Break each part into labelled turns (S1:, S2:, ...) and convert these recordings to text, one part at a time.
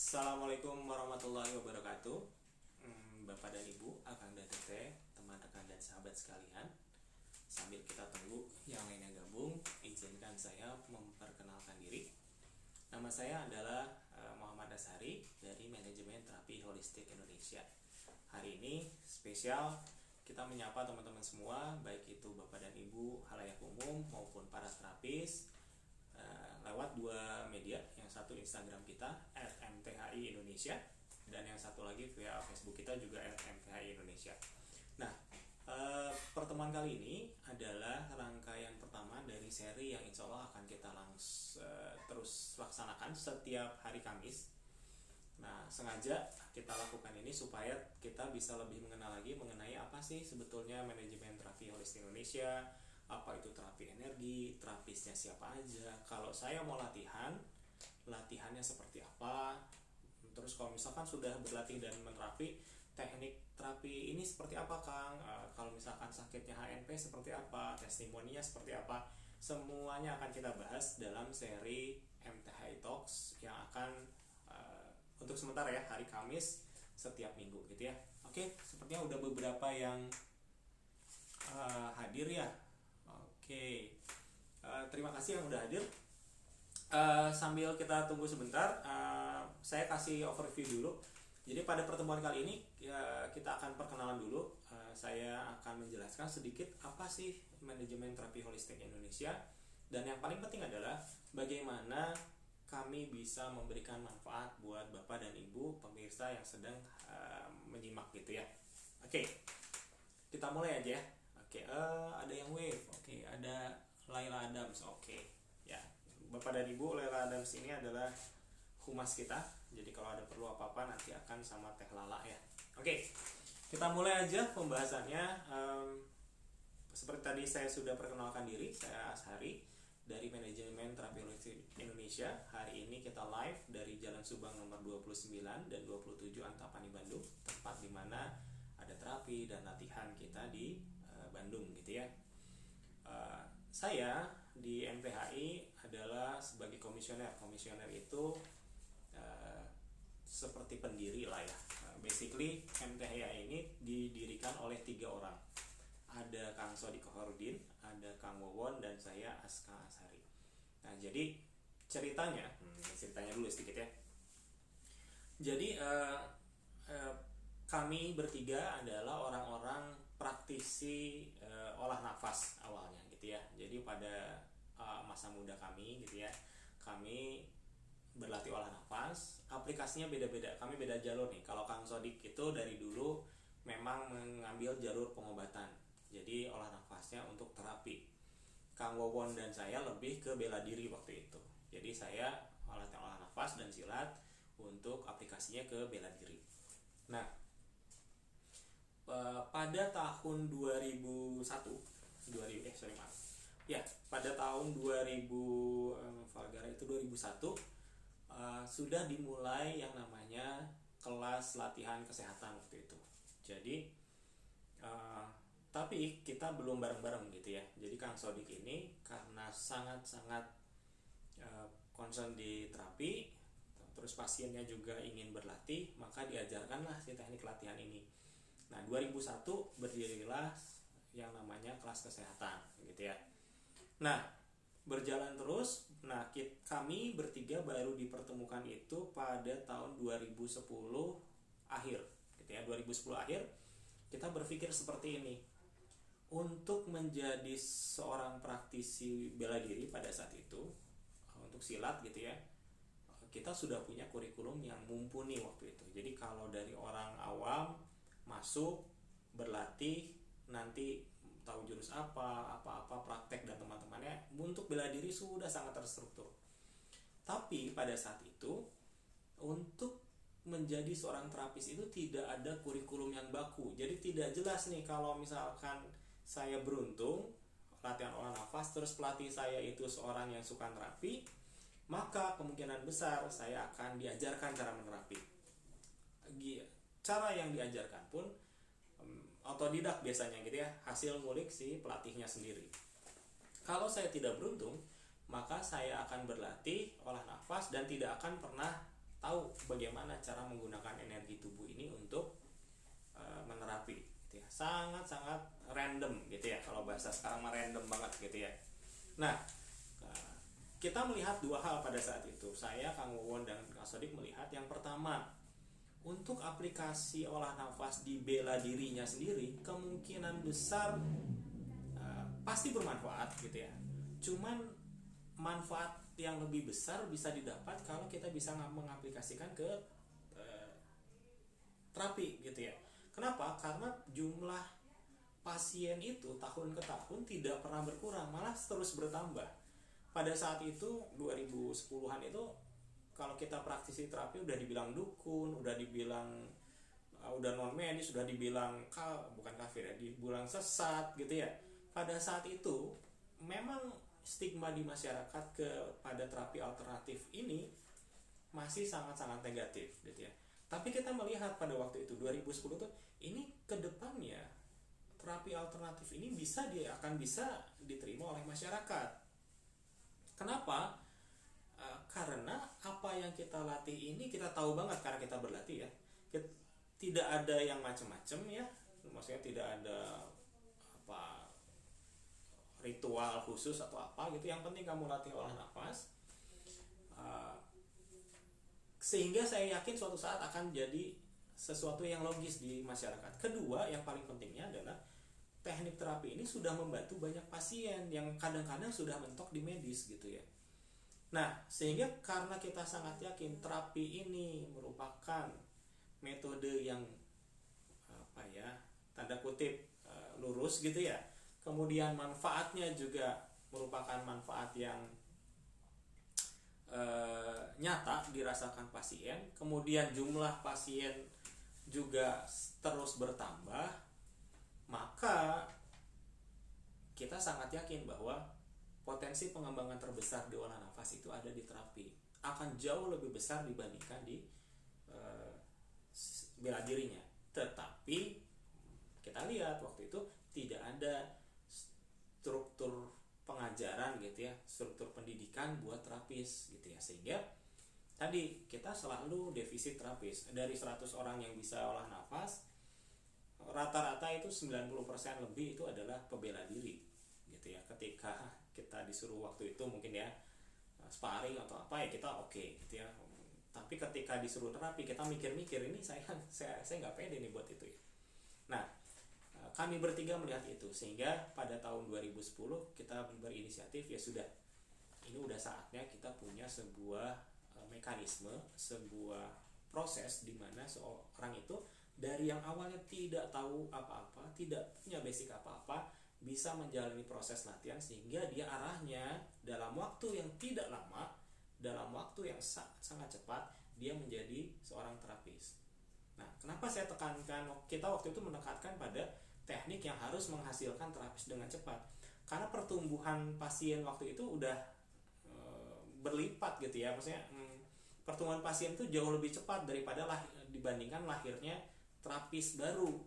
S1: Assalamualaikum warahmatullahi wabarakatuh. Bapak dan Ibu, Akang dan Teteh, teman rekan dan sahabat sekalian. Sambil kita tunggu yang lainnya gabung, izinkan saya memperkenalkan diri. Nama saya adalah Muhammad Ashari dari Manajemen Terapi Holistik Indonesia. Hari ini spesial kita menyapa teman-teman semua, baik itu Bapak dan Ibu, halayak umum maupun para terapis, lewat dua media, yang satu Instagram kita @mthi_indonesia dan yang satu lagi via Facebook kita juga @mthi Indonesia. Nah, pertemuan kali ini adalah rangkaian pertama dari seri yang insya Allah akan kita terus laksanakan setiap hari Kamis. Nah, sengaja kita lakukan ini supaya kita bisa lebih mengenal lagi mengenai apa sih sebetulnya manajemen terapi holistik Indonesia, apa itu terapi energi, terapisnya siapa aja, kalau saya mau latihannya seperti apa, terus kalau misalkan sudah berlatih dan menerapi, teknik terapi ini seperti apa Kang, kalau misalkan sakitnya HNP seperti apa, testimoninya seperti apa, semuanya akan kita bahas dalam seri MTHI Talks yang akan untuk sementara ya hari Kamis setiap minggu gitu ya. Oke, sepertinya udah beberapa yang hadir ya. Oke, terima kasih yang udah hadir. Sambil kita tunggu sebentar, saya kasih overview dulu. Jadi pada pertemuan kali ini kita akan perkenalan dulu. Saya akan menjelaskan sedikit apa sih manajemen terapi holistik Indonesia, dan yang paling penting adalah bagaimana kami bisa memberikan manfaat buat Bapak dan Ibu pemirsa yang sedang menyimak gitu ya. Oke, kita mulai aja ya. Oke, ada yang wave. Oke, ada Laila Adams. Oke, ya, Bapak dan Ibu, Laila Adams ini adalah humas kita. Jadi kalau ada perlu apa-apa nanti akan sama Teh Lala ya. Oke, kita mulai aja pembahasannya. Seperti tadi saya sudah perkenalkan diri, saya Ashari dari Manajemen Terapi Holistik Indonesia. Hari ini kita live dari Jalan Subang nomor 29 dan 27 Antapani, Bandung, tempat dimana ada terapi dan latihan kita di Bandung gitu ya. Saya di MTHI adalah sebagai komisioner. Komisioner itu seperti pendiri lah ya. Basically MTHI ini didirikan oleh 3 orang. Ada Kang Sodik Koharudin, ada Kang Wawon, dan saya Aska Ashari. Nah, jadi ceritanya dulu sedikit ya. Jadi kami bertiga adalah orang-orang praktisi olah nafas awalnya gitu ya. Jadi pada masa muda kami gitu ya, kami berlatih olah nafas. Aplikasinya beda-beda, kami beda jalur nih. Kalau Kang Sodik itu dari dulu memang mengambil jalur pengobatan, jadi olah nafasnya untuk terapi. Kang Wawon dan saya lebih ke bela diri waktu itu. Jadi saya olah nafas dan silat, untuk aplikasinya ke bela diri. Nah, pada tahun 2001 pada tahun 2001 sudah dimulai yang namanya kelas latihan kesehatan waktu itu. Jadi tapi kita belum bareng-bareng gitu ya. Jadi Kang Sodik ini karena sangat-sangat concern di terapi, terus pasiennya juga ingin berlatih, maka diajarkanlah si teknik latihan ini. Nah, 2001 berdirilah yang namanya kelas kesehatan gitu ya. Nah, berjalan terus. Nah, kami bertiga baru dipertemukan itu pada tahun 2010 akhir gitu ya. 2010 akhir kita berpikir seperti ini. Untuk menjadi seorang praktisi bela diri pada saat itu, untuk silat gitu ya, kita sudah punya kurikulum yang mumpuni waktu itu. Jadi kalau dari orang awam masuk berlatih, nanti tahu jurus apa praktek dan teman-temannya, untuk bela diri sudah sangat terstruktur. Tapi pada saat itu untuk menjadi seorang terapis itu tidak ada kurikulum yang baku. Jadi tidak jelas nih, kalau misalkan saya beruntung latihan olah nafas terus pelatih saya itu seorang yang suka terapi, maka kemungkinan besar saya akan diajarkan cara menerapi. Cara yang diajarkan pun otodidak biasanya gitu ya, hasil ngulik si pelatihnya sendiri. Kalau saya tidak beruntung, maka saya akan berlatih olah nafas dan tidak akan pernah tahu bagaimana cara menggunakan energi tubuh ini untuk menerapi gitu ya. Sangat-sangat random gitu ya, kalau bahasa sekarang mah random banget gitu ya. Nah, kita melihat dua hal pada saat itu. Saya, Kang Wawon, dan Kang Sodik melihat yang pertama, untuk aplikasi olah nafas di bela dirinya sendiri kemungkinan besar pasti bermanfaat gitu ya. Cuman manfaat yang lebih besar bisa didapat kalau kita bisa mengaplikasikan ke terapi gitu ya. Kenapa? Karena jumlah pasien itu tahun ke tahun tidak pernah berkurang, malah terus bertambah. Pada saat itu 2010-an itu kalau kita praktisi terapi udah dibilang dukun, udah dibilang udah non medis, udah dibilang bukan kafir ya, dibilang sesat gitu ya. Pada saat itu memang stigma di masyarakat kepada terapi alternatif ini masih sangat-sangat negatif gitu ya. Tapi kita melihat pada waktu itu 2010 tuh, ini kedepannya terapi alternatif ini akan bisa diterima oleh masyarakat. Kenapa? Karena apa yang kita latih ini kita tahu banget karena kita berlatih ya. Tidak ada yang macam-macam ya, maksudnya tidak ada apa ritual khusus atau apa gitu. Yang penting kamu latih olah nafas, sehingga saya yakin suatu saat akan jadi sesuatu yang logis di masyarakat. Kedua, yang paling pentingnya adalah teknik terapi ini sudah membantu banyak pasien yang kadang-kadang sudah mentok di medis gitu ya. Nah, sehingga karena kita sangat yakin terapi ini merupakan metode yang tanda kutip lurus gitu ya. Kemudian manfaatnya juga merupakan manfaat yang nyata dirasakan pasien. Kemudian jumlah pasien juga terus bertambah. Maka kita sangat yakin bahwa potensi pengembangan terbesar di olah nafas itu ada di terapi, akan jauh lebih besar dibandingkan di bela dirinya. Tetapi kita lihat waktu itu tidak ada struktur pengajaran gitu ya, struktur pendidikan buat terapis gitu ya, sehingga tadi kita selalu defisit terapis. Dari 100 orang yang bisa olah nafas, rata-rata itu 90% lebih itu adalah pembela diri gitu ya. Ketika kita disuruh waktu itu mungkin ya sparring atau apa ya, kita oke gitu ya. Tapi ketika disuruh terapi kita mikir-mikir, ini saya nggak pede nih buat itu ya. Nah, kami bertiga melihat itu, sehingga pada tahun 2010 kita berinisiatif, ya sudah, ini udah saatnya kita punya sebuah mekanisme, sebuah proses di mana seorang itu dari yang awalnya tidak tahu apa-apa, tidak punya basic apa-apa, bisa menjalani proses latihan sehingga dia arahnya dalam waktu yang tidak lama, dalam waktu yang sangat cepat, dia menjadi seorang terapis. Nah, kenapa saya tekankan, kita waktu itu menekankan pada teknik yang harus menghasilkan terapis dengan cepat? Karena pertumbuhan pasien waktu itu udah berlipat gitu ya, maksudnya pertumbuhan pasien itu jauh lebih cepat daripada dibandingkan lahirnya terapis baru.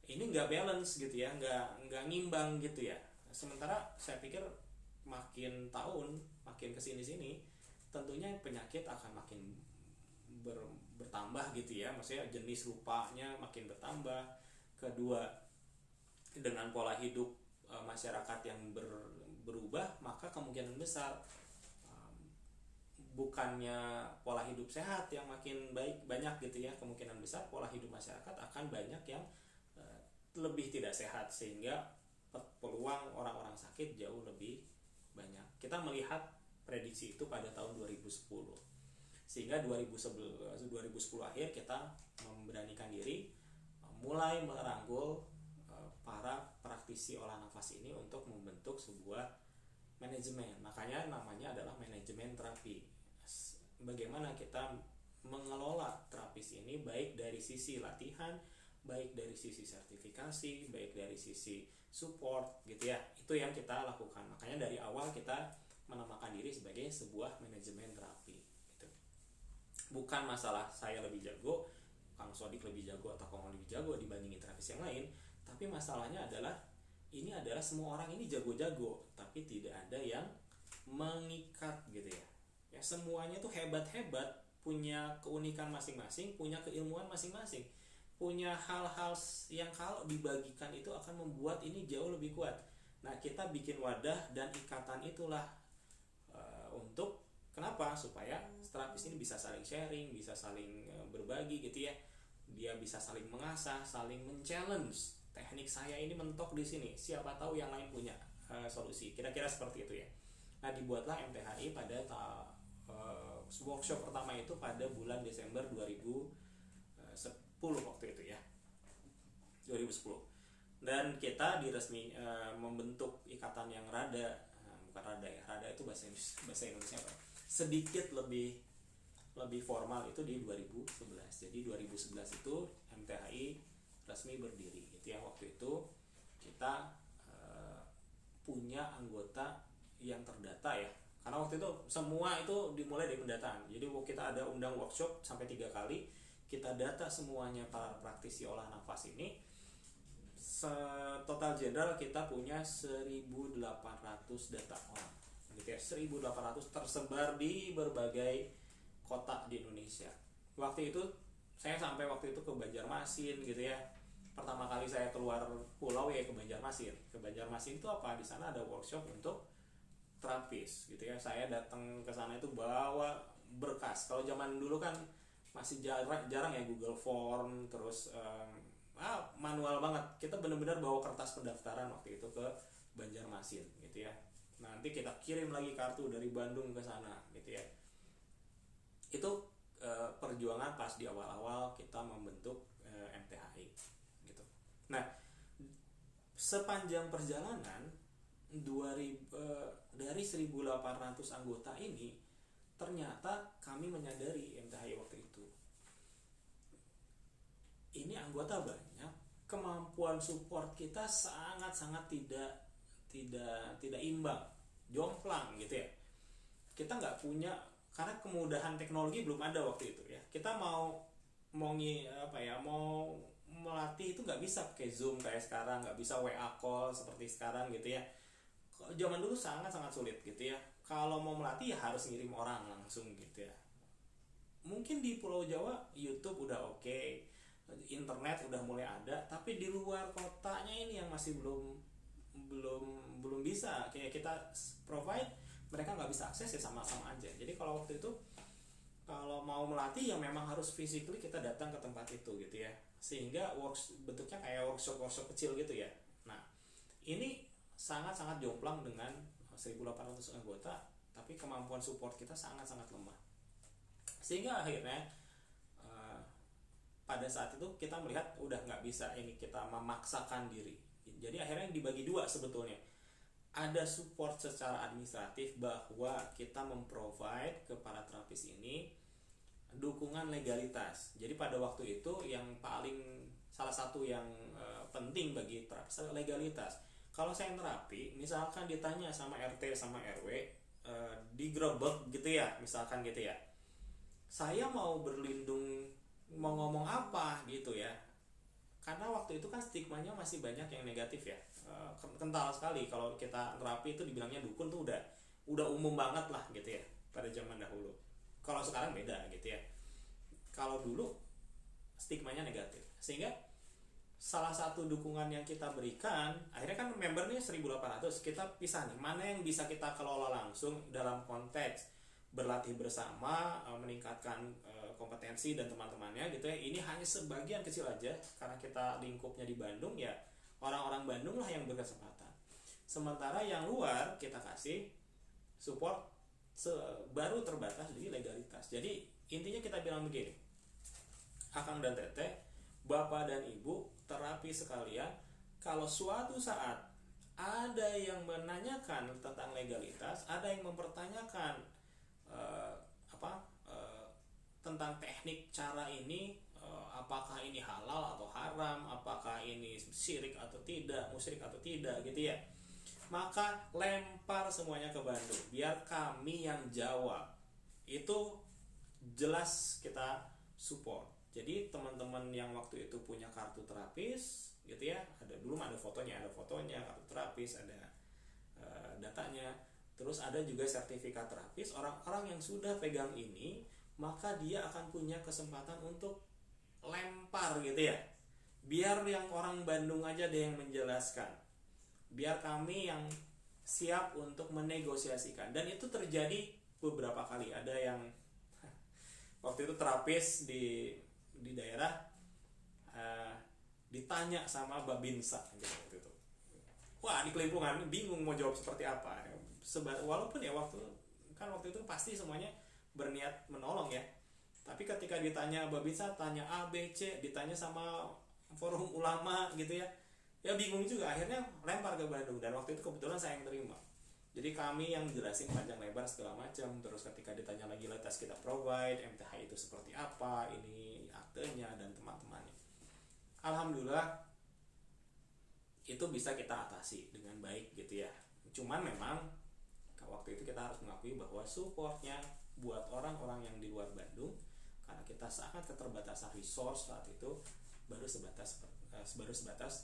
S1: Ini nggak balance gitu ya, nggak ngimbang gitu ya. Sementara saya pikir makin tahun, makin kesini-sini, tentunya penyakit akan makin bertambah gitu ya, maksudnya jenis rupanya makin bertambah. Kedua, dengan pola hidup masyarakat yang berubah, maka kemungkinan besar bukannya pola hidup sehat yang makin banyak gitu ya, kemungkinan besar pola hidup masyarakat akan banyak yang lebih tidak sehat, sehingga peluang orang-orang sakit jauh lebih banyak. Kita melihat prediksi itu pada tahun 2010, sehingga 2010 akhir kita memberanikan diri mulai merangkul para praktisi olah nafas ini untuk membentuk sebuah manajemen. Makanya namanya adalah manajemen terapi. Bagaimana kita mengelola terapis ini, baik dari sisi latihan, baik dari sisi sertifikasi, baik dari sisi support gitu ya. Itu yang kita lakukan. Makanya dari awal kita menamakan diri sebagai sebuah manajemen terapi gitu. Bukan masalah saya lebih jago, Kang Sodik lebih jago, atau Kang lebih jago dibandingin terapis yang lain, tapi masalahnya adalah ini adalah semua orang ini jago-jago, tapi tidak ada yang mengikat gitu ya. Ya semuanya tuh hebat-hebat, punya keunikan masing-masing, punya keilmuan masing-masing, punya hal-hal yang kalau dibagikan itu akan membuat ini jauh lebih kuat. Nah, kita bikin wadah dan ikatan itulah untuk kenapa? Supaya terapis ini bisa saling sharing, bisa saling berbagi gitu ya. Dia bisa saling mengasah, saling men-challenge. Teknik saya ini mentok di sini, siapa tahu yang lain punya solusi. Kira-kira seperti itu ya. Nah, dibuatlah MTHI pada workshop pertama itu pada bulan Desember 2010 waktu itu ya, 2010. Dan kita membentuk ikatan yang bukan rada itu bahasa Indonesia apa? Sedikit lebih formal itu di 2011. Jadi 2011 itu MTHI resmi berdiri. Itu yang waktu itu kita punya anggota yang terdata ya. Karena waktu itu semua itu dimulai dari pendataan. Jadi kita ada undang workshop sampai 3 kali, kita data semuanya para praktisi olah nafas ini. Total general kita punya 1.800 data orang gitu ya, 1.800 tersebar di berbagai kota di Indonesia. Waktu itu saya sampai waktu itu ke Banjarmasin gitu ya. Pertama kali saya keluar pulau ya ke Banjarmasin. Ke Banjarmasin itu apa? Di sana ada workshop untuk terapis gitu ya. Saya datang ke sana itu bawa berkas. Kalau zaman dulu kan masih jarang ya Google Form, terus manual banget. Kita benar-benar bawa kertas pendaftaran waktu itu ke Banjarmasin gitu ya. Nanti kita kirim lagi kartu dari Bandung ke sana gitu ya. Itu perjuangan pas di awal-awal kita membentuk MTHI gitu. Nah, sepanjang perjalanan dari 1.800 anggota ini, ternyata kami menyadari MTHI waktu itu ini anggota banyak, kemampuan support kita sangat-sangat tidak imbang, jomplang gitu ya. Kita nggak punya, karena kemudahan teknologi belum ada waktu itu ya. Kita mau melatih itu nggak bisa pakai Zoom kayak sekarang, nggak bisa WA call seperti sekarang gitu ya. Zaman dulu sangat-sangat sulit gitu ya. Kalau mau melatih ya harus ngirim orang langsung gitu ya. Mungkin di Pulau Jawa YouTube udah oke, internet udah mulai ada, tapi di luar kotanya ini yang masih belum bisa kayak kita provide, mereka nggak bisa akses ya, sama-sama aja. Jadi kalau waktu itu kalau mau melatih ya memang harus physically kita datang ke tempat itu gitu ya, sehingga bentuknya kayak workshop kecil gitu ya. Nah, ini sangat-sangat jomplang dengan 1.800 anggota, tapi kemampuan support kita sangat-sangat lemah, sehingga akhirnya pada saat itu kita melihat udah nggak bisa ini kita memaksakan diri. Jadi akhirnya dibagi dua sebetulnya. Ada support secara administratif bahwa kita memprovide ke para terapis ini dukungan legalitas. Jadi pada waktu itu yang salah satu yang penting bagi terapis adalah legalitas. Kalau saya terapi, misalkan ditanya sama RT sama RW, digrebek gitu ya, misalkan gitu ya, saya mau berlindung, mau ngomong apa gitu ya, karena waktu itu kan stigmanya masih banyak yang negatif ya, kental sekali. Kalau kita terapi itu dibilangnya dukun tuh udah umum banget lah gitu ya pada zaman dahulu. Kalau sekarang beda gitu ya. Kalau dulu stigmanya negatif, sehingga salah satu dukungan yang kita berikan, akhirnya kan membernya 1.800, kita pisah nih, mana yang bisa kita kelola langsung dalam konteks berlatih bersama, meningkatkan kompetensi dan teman-temannya gitu ya. Ini hanya sebagian kecil aja, karena kita lingkupnya di Bandung ya, orang-orang Bandung lah yang berkesempatan. Sementara yang luar kita kasih support baru terbatas di legalitas. Jadi intinya kita bilang begini, Akang dan Teteh, Bapak dan Ibu terapi sekalian, kalau suatu saat ada yang menanyakan tentang legalitas, ada yang mempertanyakan tentang teknik cara ini, apakah ini halal atau haram, apakah ini syirik atau tidak, musyrik atau tidak gitu ya, maka lempar semuanya ke Bandung, biar kami yang jawab. Itu jelas kita support. Jadi teman-teman yang waktu itu punya kartu terapis gitu ya, dulu ada fotonya kartu terapis, ada datanya, terus ada juga sertifikat terapis. Orang-orang yang sudah pegang ini maka dia akan punya kesempatan untuk lempar gitu ya. Biar yang orang Bandung aja deh yang menjelaskan, biar kami yang siap untuk menegosiasikan. Dan itu terjadi beberapa kali. Ada yang waktu itu terapis di daerah, ditanya sama Babinsa gitu waktu itu. Wah, di kelimpungan bingung mau jawab seperti apa. Walaupun ya waktu itu pasti semuanya berniat menolong ya. Tapi ketika ditanya Babinsa, tanya A, B, C, ditanya sama forum ulama gitu ya, ya bingung juga. Akhirnya lempar ke Bandung, dan waktu itu kebetulan saya yang terima. Jadi kami yang jelasin panjang lebar segala macam. Terus ketika ditanya lagi tes kita provide, MTH itu seperti apa, ini aktenya dan teman-temannya. Alhamdulillah itu bisa kita atasi dengan baik gitu ya. Cuman memang waktu itu kita harus mengakui bahwa supportnya buat orang-orang yang di luar Bandung, karena kita sangat keterbatasan resource saat itu, baru sebatas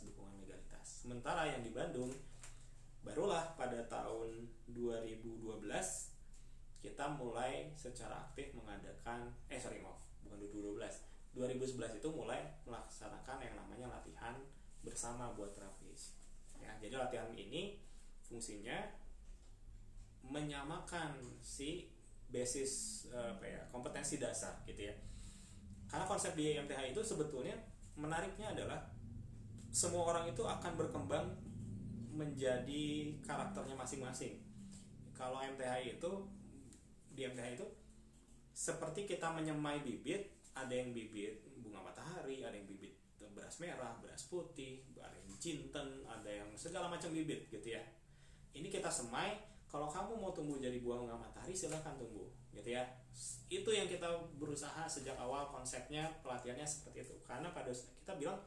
S1: dukungan legalitas. Sementara yang di Bandung, barulah pada tahun 2012 kita mulai secara aktif mengadakan bukan 2011 itu mulai melaksanakan yang namanya latihan bersama buat terapis ya. Jadi latihan ini fungsinya menyamakan si basis kompetensi dasar gitu ya. Karena konsep di MTH itu sebetulnya menariknya adalah semua orang itu akan berkembang menjadi karakternya masing-masing. Kalau di MTH itu seperti kita menyemai bibit, ada yang bibit bunga matahari, ada yang bibit beras merah, beras putih, ada yang jinten, ada yang segala macam bibit gitu ya. Ini kita semai, kalau kamu mau tumbuh jadi bunga matahari silahkan tumbuh gitu ya. Itu yang kita berusaha sejak awal, konsepnya pelatihannya seperti itu. Karena pada kita bilang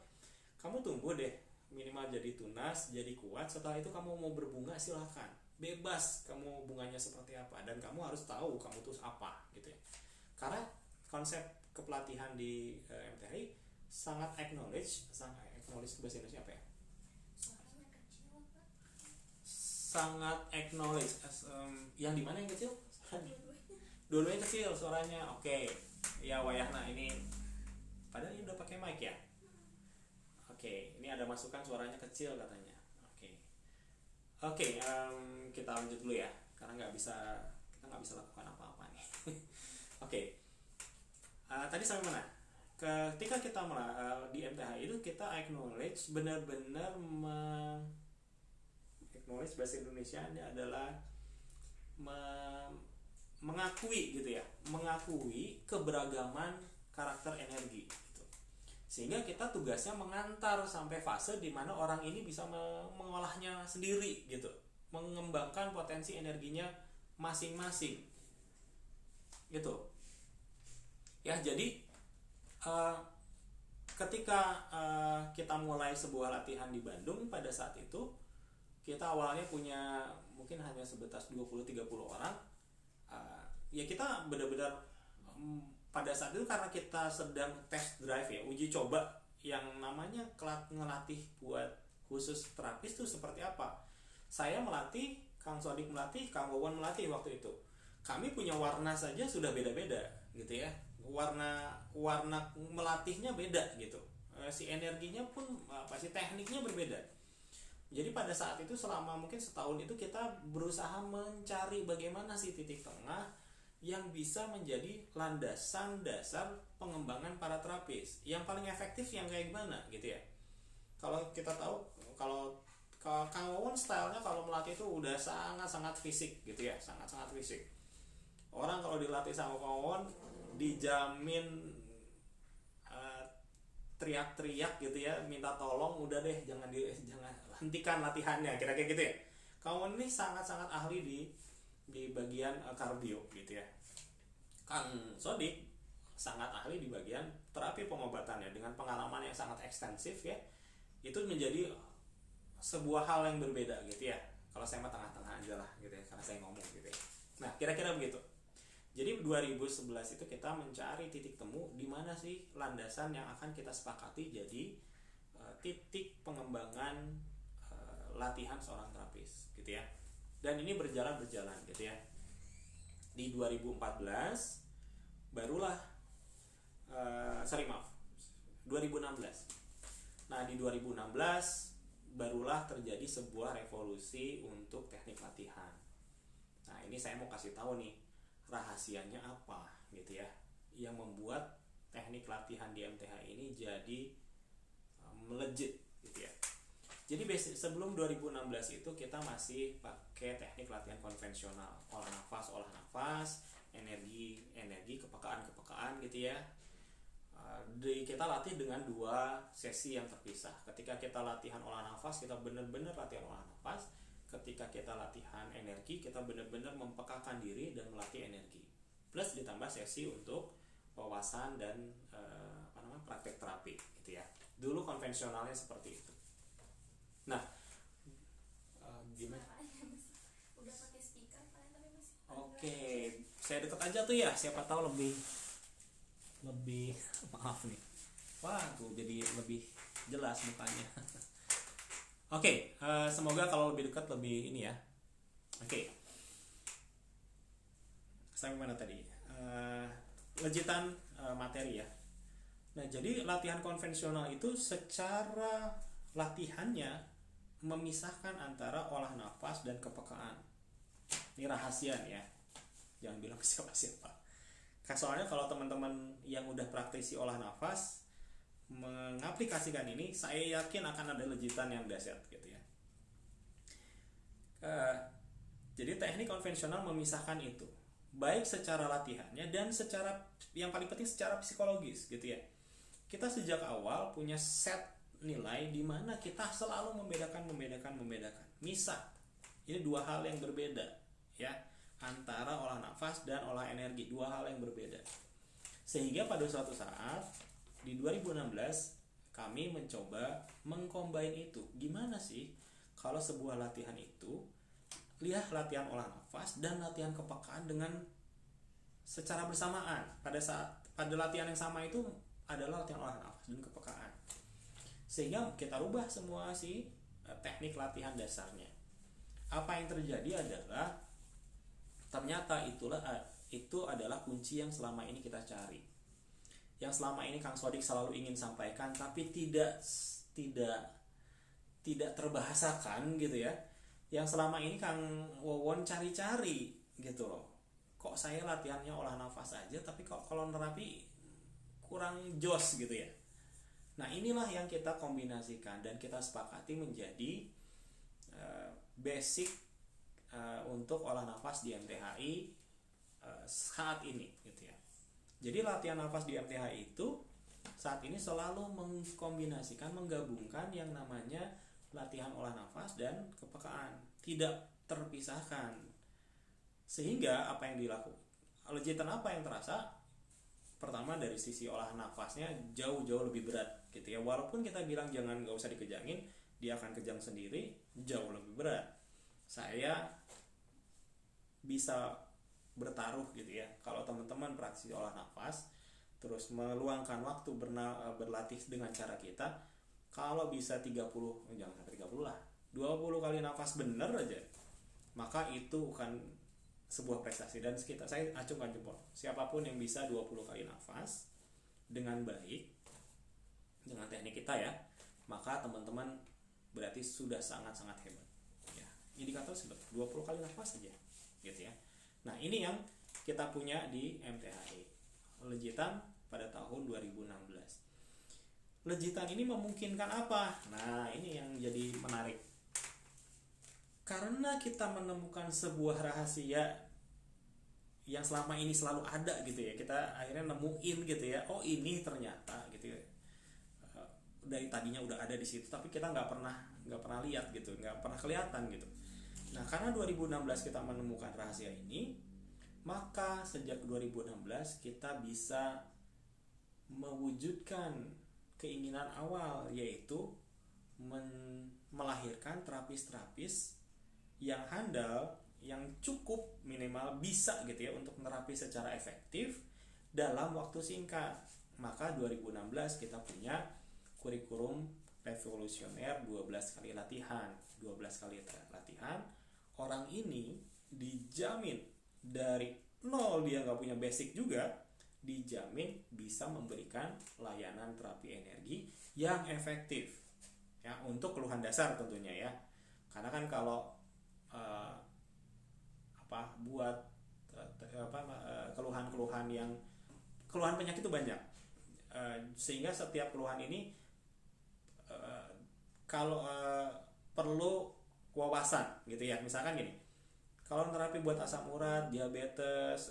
S1: kamu tumbuh deh, minimal jadi tunas, jadi kuat. Setelah itu kamu mau berbunga silahkan, bebas kamu bunganya seperti apa, dan kamu harus tahu kamu tuh apa gitu ya. Karena konsep kepelatihan di MTHI sangat acknowledge bahasa Indonesia apa ya? Sangat acknowledge yang dimana yang kecil? Dua-duanya kecil suaranya. Oke. Ya wayahna ini padahal ini udah pakai mic ya. Oke, ini ada masukan suaranya kecil katanya. Oke, kita lanjut dulu ya, karena kita nggak bisa lakukan apa-apa nih. Oke. Tadi sampai mana? Ketika kita di MTH itu kita acknowledge, benar-benar acknowledge bahasa Indonesia ini adalah mengakui gitu ya, mengakui keberagaman karakter energi gitu. Sehingga kita tugasnya mengantar sampai fase di mana orang ini bisa mengolahnya sendiri gitu, mengembangkan potensi energinya masing-masing gitu ya. Jadi ketika kita mulai sebuah latihan di Bandung, pada saat itu kita awalnya punya mungkin hanya sebatas 20-30 orang. Ya kita benar-benar pada saat itu karena kita sedang test drive ya, uji coba yang namanya ngelatih buat khusus terapis itu seperti apa. Saya melatih, Kang Sodik melatih, Kang Wawan melatih waktu itu. Kami punya warna saja sudah beda-beda gitu ya. Warna melatihnya beda gitu. Si energinya pun pasti tekniknya berbeda. Jadi pada saat itu selama mungkin setahun itu kita berusaha mencari bagaimana sih titik tengah yang bisa menjadi landasan dasar pengembangan para terapis. Yang paling efektif yang kayak gimana gitu ya. Kalau kita tahu, kalau Kang Wawan stylenya kalau melatih itu udah sangat-sangat fisik gitu ya, sangat-sangat fisik. Orang kalau dilatih sama Kang Wawan dijamin teriak-teriak gitu ya, minta tolong, udah deh jangan hentikan latihannya, kira-kira gitu ya. Kang Wawan ini sangat-sangat ahli di bagian kardio gitu ya. Kang Sodik sangat ahli di bagian terapi pengobatannya dengan pengalaman yang sangat ekstensif ya. Itu menjadi sebuah hal yang berbeda gitu ya. Kalau saya mah tengah-tengah aja lah gitu ya, karena saya ngomong gitu ya. Nah, kira-kira begitu. Jadi 2011 itu kita mencari titik temu di mana sih landasan yang akan kita sepakati jadi titik pengembangan latihan seorang terapis gitu ya. Dan ini berjalan gitu ya. Di 2014 barulah sorry maaf 2016. Nah di 2016 barulah terjadi sebuah revolusi untuk teknik latihan. Nah ini saya mau kasih tahu nih rahasianya apa gitu ya, yang membuat teknik latihan di MTH ini jadi melejit gitu ya. Jadi sebelum 2016 itu kita masih pakai teknik latihan konvensional, olah nafas, energi, kepekaan gitu ya. Kita latih dengan 2 sesi yang terpisah. Ketika kita latihan olah nafas, kita benar-benar latihan olah nafas. Ketika kita latihan energi, kita benar-benar mempekakan diri dan melatih energi. Plus ditambah sesi untuk wawasan dan praktek terapi gitu ya. Dulu konvensionalnya seperti itu. Nah, gimana?
S2: Udah pakai speaker kalian tapi masih.
S1: Oke, saya deket aja tuh ya, siapa tahu lebih maaf nih. Wah, tuh jadi lebih jelas mukanya. Oke, semoga kalau lebih dekat lebih ini ya. Oke. Sampai mana tadi? Lejitan materi ya. Nah, jadi latihan konvensional itu secara latihannya memisahkan antara olah nafas dan kepekaan. Ini rahasia nih ya, jangan bilang ke siapa-siapa. Soalnya kalau teman-teman yang udah praktisi olah nafas mengaplikasikan ini, saya yakin akan ada lejitan yang dahsyat gitu ya. Jadi teknik konvensional memisahkan itu, baik secara latihannya dan secara yang paling penting secara psikologis gitu ya. Kita sejak awal punya set nilai di mana kita selalu membedakan. Misal, ini 2 hal yang berbeda ya, antara olah nafas dan olah energi, 2 hal yang berbeda. Sehingga pada suatu saat di 2016 kami mencoba mengcombine itu. Gimana sih kalau sebuah latihan itu lihat latihan olah nafas dan latihan kepekaan dengan secara bersamaan. Pada latihan yang sama itu adalah latihan olah nafas dan kepekaan. Sehingga kita rubah semua teknik latihan dasarnya. Apa yang terjadi adalah ternyata itu adalah kunci yang selama ini kita cari. Yang selama ini Kang Sodik selalu ingin sampaikan tapi tidak terbahasakan gitu ya. Yang selama ini Kang Wawon cari-cari gitu loh. Kok saya latihannya olah nafas aja tapi kok kalau nerapi kurang jos gitu ya. Nah inilah yang kita kombinasikan dan kita sepakati menjadi basic untuk olah nafas di MTHI saat ini gitu ya. Jadi latihan nafas di MTHI itu saat ini selalu mengkombinasikan, menggabungkan yang namanya latihan olah nafas dan kepekaan, tidak terpisahkan. Sehingga apa yang dilakukan, lejitan apa yang terasa? Pertama dari sisi olah nafasnya jauh-jauh lebih berat gitu ya. Walaupun kita bilang gak usah dikejangin, dia akan kejang sendiri, jauh lebih berat. Saya bisa bertaruh gitu ya, kalau teman-teman praktisi olah nafas terus meluangkan waktu berlatih dengan cara kita, kalau bisa 30, jangan sampai 30 lah, 20 kali nafas bener aja, maka itu bukan sebuah prestasi. Dan saya acungkan jempol, siapapun yang bisa 20 kali nafas dengan baik dengan teknik kita ya, maka teman-teman berarti sudah sangat-sangat hebat ya. Indikator sebut 20 kali nafas saja gitu ya. Nah ini yang kita punya di MTHI, lejitan pada tahun 2016. Lejitan ini memungkinkan apa? Nah ini yang jadi menarik, karena kita menemukan sebuah rahasia yang selama ini selalu ada gitu ya. Kita akhirnya nemuin gitu ya, oh ini ternyata gitu ya, dari tadinya udah ada di situ tapi kita nggak pernah lihat gitu, nggak pernah kelihatan gitu. Nah karena 2016 kita menemukan rahasia ini, maka sejak 2016 kita bisa mewujudkan keinginan awal, yaitu melahirkan terapis-terapis yang handal, yang cukup minimal bisa gitu ya untuk menerapi secara efektif dalam waktu singkat. Maka 2016 kita punya kurikulum revolusioner 12 kali latihan. Orang ini dijamin dari nol, dia nggak punya basic juga, dijamin bisa memberikan layanan terapi energi yang efektif ya untuk keluhan dasar tentunya ya. Karena kan kalau keluhan-keluhan yang keluhan penyakit itu banyak, sehingga setiap keluhan ini kalau perlu wawasan gitu ya. Misalkan gini, kalau terapi buat asam urat, diabetes,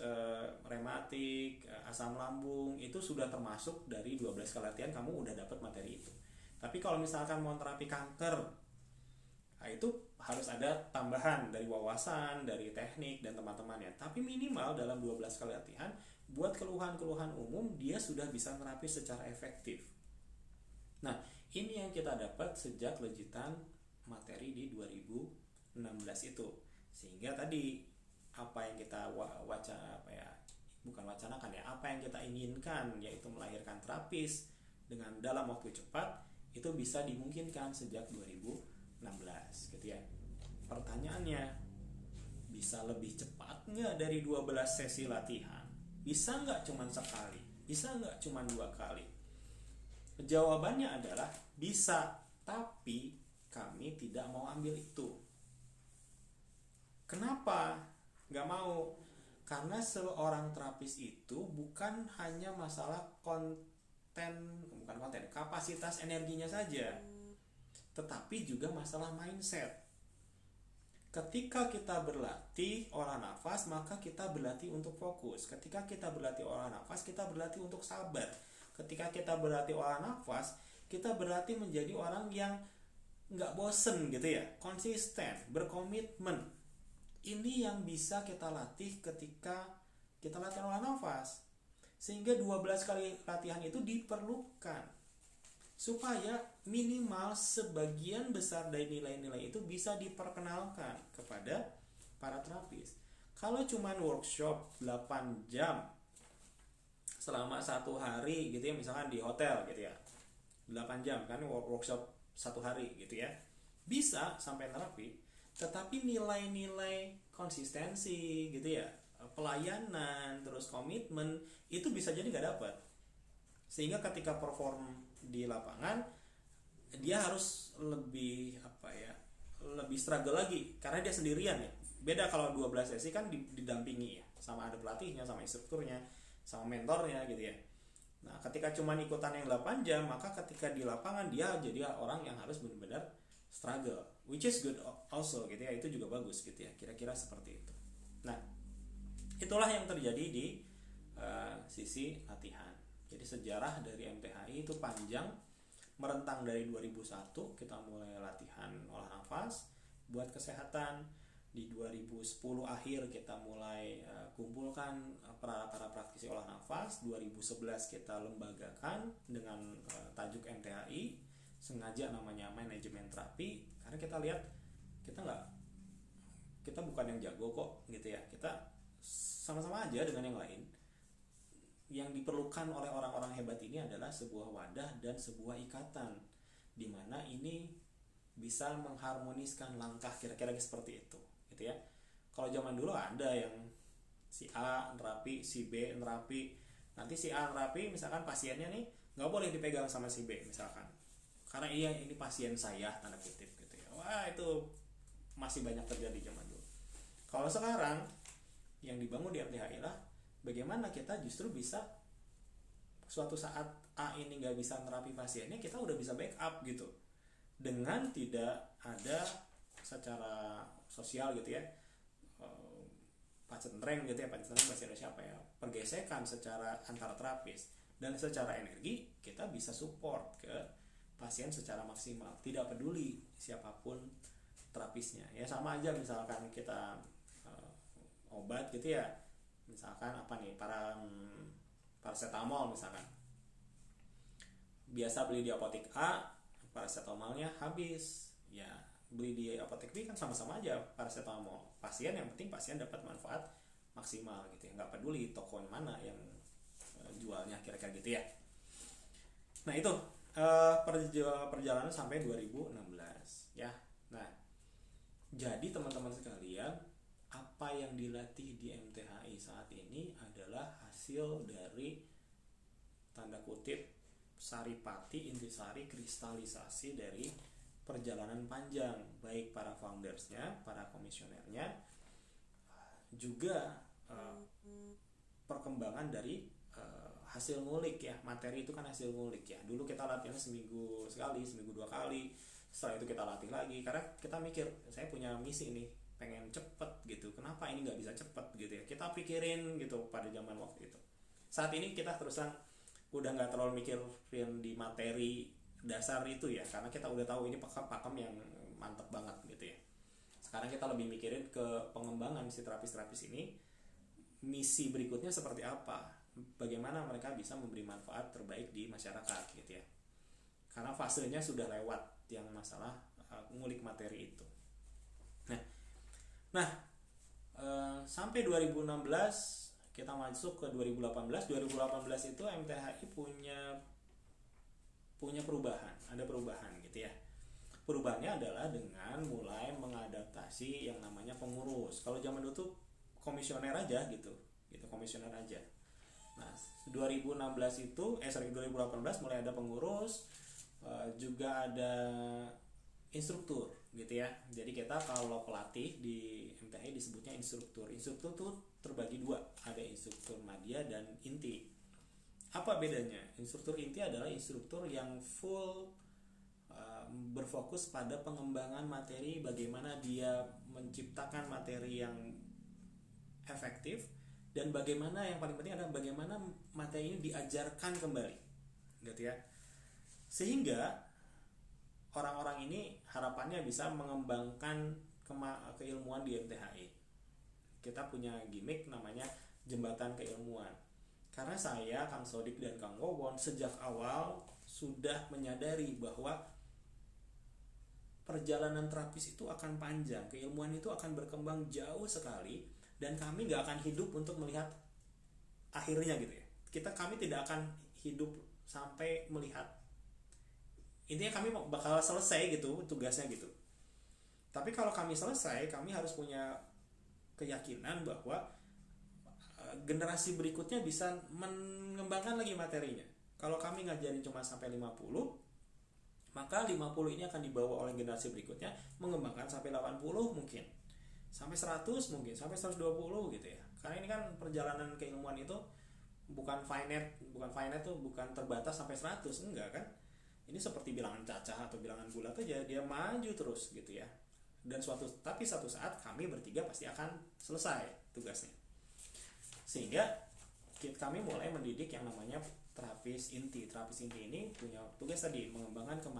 S1: rematik, asam lambung itu sudah termasuk dari 12 kali latihan, kamu udah dapat materi itu. Tapi kalau misalkan mau terapi kanker, nah itu harus ada tambahan dari wawasan, dari teknik dan teman-temannya. Tapi minimal dalam 12 kali latihan, buat keluhan-keluhan umum dia sudah bisa terapi secara efektif. Nah, ini yang kita dapat sejak lejitan materi di 2016 itu. Sehingga tadi apa yang kita apa yang kita inginkan, yaitu melahirkan terapis dengan dalam waktu cepat, itu bisa dimungkinkan sejak 2016 gitu ya. Pertanyaannya, bisa lebih cepat nggak dari 12 sesi latihan? Bisa nggak cuma sekali? Bisa nggak cuma 2 kali? Jawabannya adalah bisa, tapi kami tidak mau ambil itu. Kenapa nggak mau? Karena seorang terapis itu bukan hanya masalah kapasitas energinya saja, tetapi juga masalah mindset. Ketika kita berlatih olah nafas, maka kita berlatih untuk fokus. Ketika kita berlatih olah nafas, kita berlatih untuk sabar. Ketika kita berlatih olah nafas, kita berlatih menjadi orang yang nggak bosen gitu ya, konsisten, berkomitmen. Ini yang bisa kita latih ketika kita latihan olah nafas. Sehingga 12 kali latihan itu diperlukan supaya minimal sebagian besar dari nilai-nilai itu bisa diperkenalkan kepada para terapis. Kalau cuma workshop 8 jam selama 1 hari gitu ya, misalkan di hotel gitu ya, 8 jam kan workshop 1 hari gitu ya, bisa sampai terapi, tetapi nilai-nilai konsistensi gitu ya, pelayanan, terus komitmen, itu bisa jadi gak dapat. Sehingga ketika perform di lapangan, dia harus lebih lebih struggle lagi karena dia sendirian ya. Beda kalau 12 sesi kan didampingi ya, sama ada pelatihnya, sama instrukturnya, sama mentornya gitu ya. Nah, ketika cuma ikutan yang 8 jam, maka ketika di lapangan dia jadi orang yang harus benar-benar struggle, which is good also gitu ya. Itu juga bagus gitu ya, kira-kira seperti itu. Nah, itulah yang terjadi di sisi latihan. Jadi sejarah dari MTHI itu panjang, merentang dari 2001 kita mulai latihan olah nafas buat kesehatan. Di 2010 akhir kita mulai kumpulkan para praktisi olah nafas. 2011 kita lembagakan dengan tajuk MTHI, sengaja namanya manajemen terapi, karena kita lihat kita bukan yang jago kok gitu ya, kita sama-sama aja dengan yang lain. Yang diperlukan oleh orang-orang hebat ini adalah sebuah wadah dan sebuah ikatan, di mana ini bisa mengharmoniskan langkah, kira-kira seperti itu gitu ya. Kalau zaman dulu ada yang si A nerapi, si B nerapi, nanti si A nerapi misalkan pasiennya nih nggak boleh dipegang sama si B misalkan, karena ini pasien saya tanda kutip gitu ya. Wah, itu masih banyak terjadi zaman dulu. Kalau sekarang yang dibangun di MTHI lah, bagaimana kita justru bisa suatu saat A ini nggak bisa nerapi pasiennya, kita udah bisa backup gitu, dengan tidak ada secara sosial gitu ya, pacentreng gitu ya, pacentreng bahasa Indonesia apa ya, pergesekan secara antara terapis, dan secara energi kita bisa support ke pasien secara maksimal, tidak peduli siapapun terapisnya ya. Sama aja misalkan kita obat gitu ya, misalkan paracetamol misalkan, biasa beli di apotek A, paracetamolnya habis ya, beli di apotek B kan sama-sama aja paracetamol. Pasien, yang penting pasien dapat manfaat maksimal gitu ya, nggak peduli toko mana yang jualnya, kira-kira gitu ya. Nah itu perjalanan sampai 2016 ya. Nah, jadi teman-teman sekalian, apa apa yang dilatih di MTHI saat ini adalah hasil dari tanda kutip saripati intisari kristalisasi dari perjalanan panjang baik para foundersnya, para komisionernya, juga perkembangan dari hasil ngulik ya. Materi itu kan hasil ngulik ya. Dulu kita latihannya seminggu sekali, seminggu 2 kali. Setelah itu kita latih lagi karena kita mikir, saya punya misi nih, pengen cepet gitu. Kenapa ini nggak bisa cepet gitu ya? Kita pikirin gitu pada zaman waktu itu. Saat ini kita terus terang udah nggak terlalu mikirin di materi dasar itu ya, karena kita udah tahu ini pakem yang mantep banget gitu ya. Sekarang kita lebih mikirin ke pengembangan si terapis-terapis ini, misi berikutnya seperti apa, bagaimana mereka bisa memberi manfaat terbaik di masyarakat gitu ya. Karena fasenya sudah lewat yang masalah ngulik materi itu. Nah, sampai 2016 kita masuk ke 2018. 2018 itu MTHI punya perubahan, ada perubahan gitu ya. Perubahannya adalah dengan mulai mengadaptasi yang namanya pengurus. Kalau zaman dulu tuh komisioner aja gitu komisioner aja. Nah, 2018 itu 2018 mulai ada pengurus, juga ada instruktur gitu ya. Jadi kita kalau pelatih di MTHI disebutnya instruktur. Instruktur tuh terbagi 2, ada instruktur madya dan inti. Apa bedanya? Instruktur inti adalah instruktur yang full berfokus pada pengembangan materi, bagaimana dia menciptakan materi yang efektif, dan bagaimana yang paling penting adalah bagaimana materi ini diajarkan kembali gitu ya. Sehingga orang-orang ini harapannya bisa mengembangkan keilmuan di MTHI. Kita punya gimmick namanya jembatan keilmuan. Karena saya, Kang Sodik dan Kang Wowon sejak awal sudah menyadari bahwa perjalanan terapis itu akan panjang, keilmuan itu akan berkembang jauh sekali, dan kami gak akan hidup untuk melihat akhirnya gitu ya. Kami tidak akan hidup sampai melihat, intinya kami bakal selesai gitu tugasnya gitu. Tapi kalau kami selesai, kami harus punya keyakinan bahwa generasi berikutnya bisa mengembangkan lagi materinya. Kalau kami ngajarin cuma sampai 50, maka 50 ini akan dibawa oleh generasi berikutnya mengembangkan sampai 80 mungkin, sampai 100 mungkin, sampai 120 gitu ya. Karena ini kan perjalanan keilmuan itu bukan finite tuh, bukan terbatas sampai 100, enggak kan. Ini seperti bilangan cacah atau bilangan bulat aja, dia maju terus gitu ya. Dan tapi satu saat kami bertiga pasti akan selesai tugasnya. Sehingga kami mulai mendidik yang namanya terapis inti. Terapis inti ini punya tugas tadi mengembangkan ke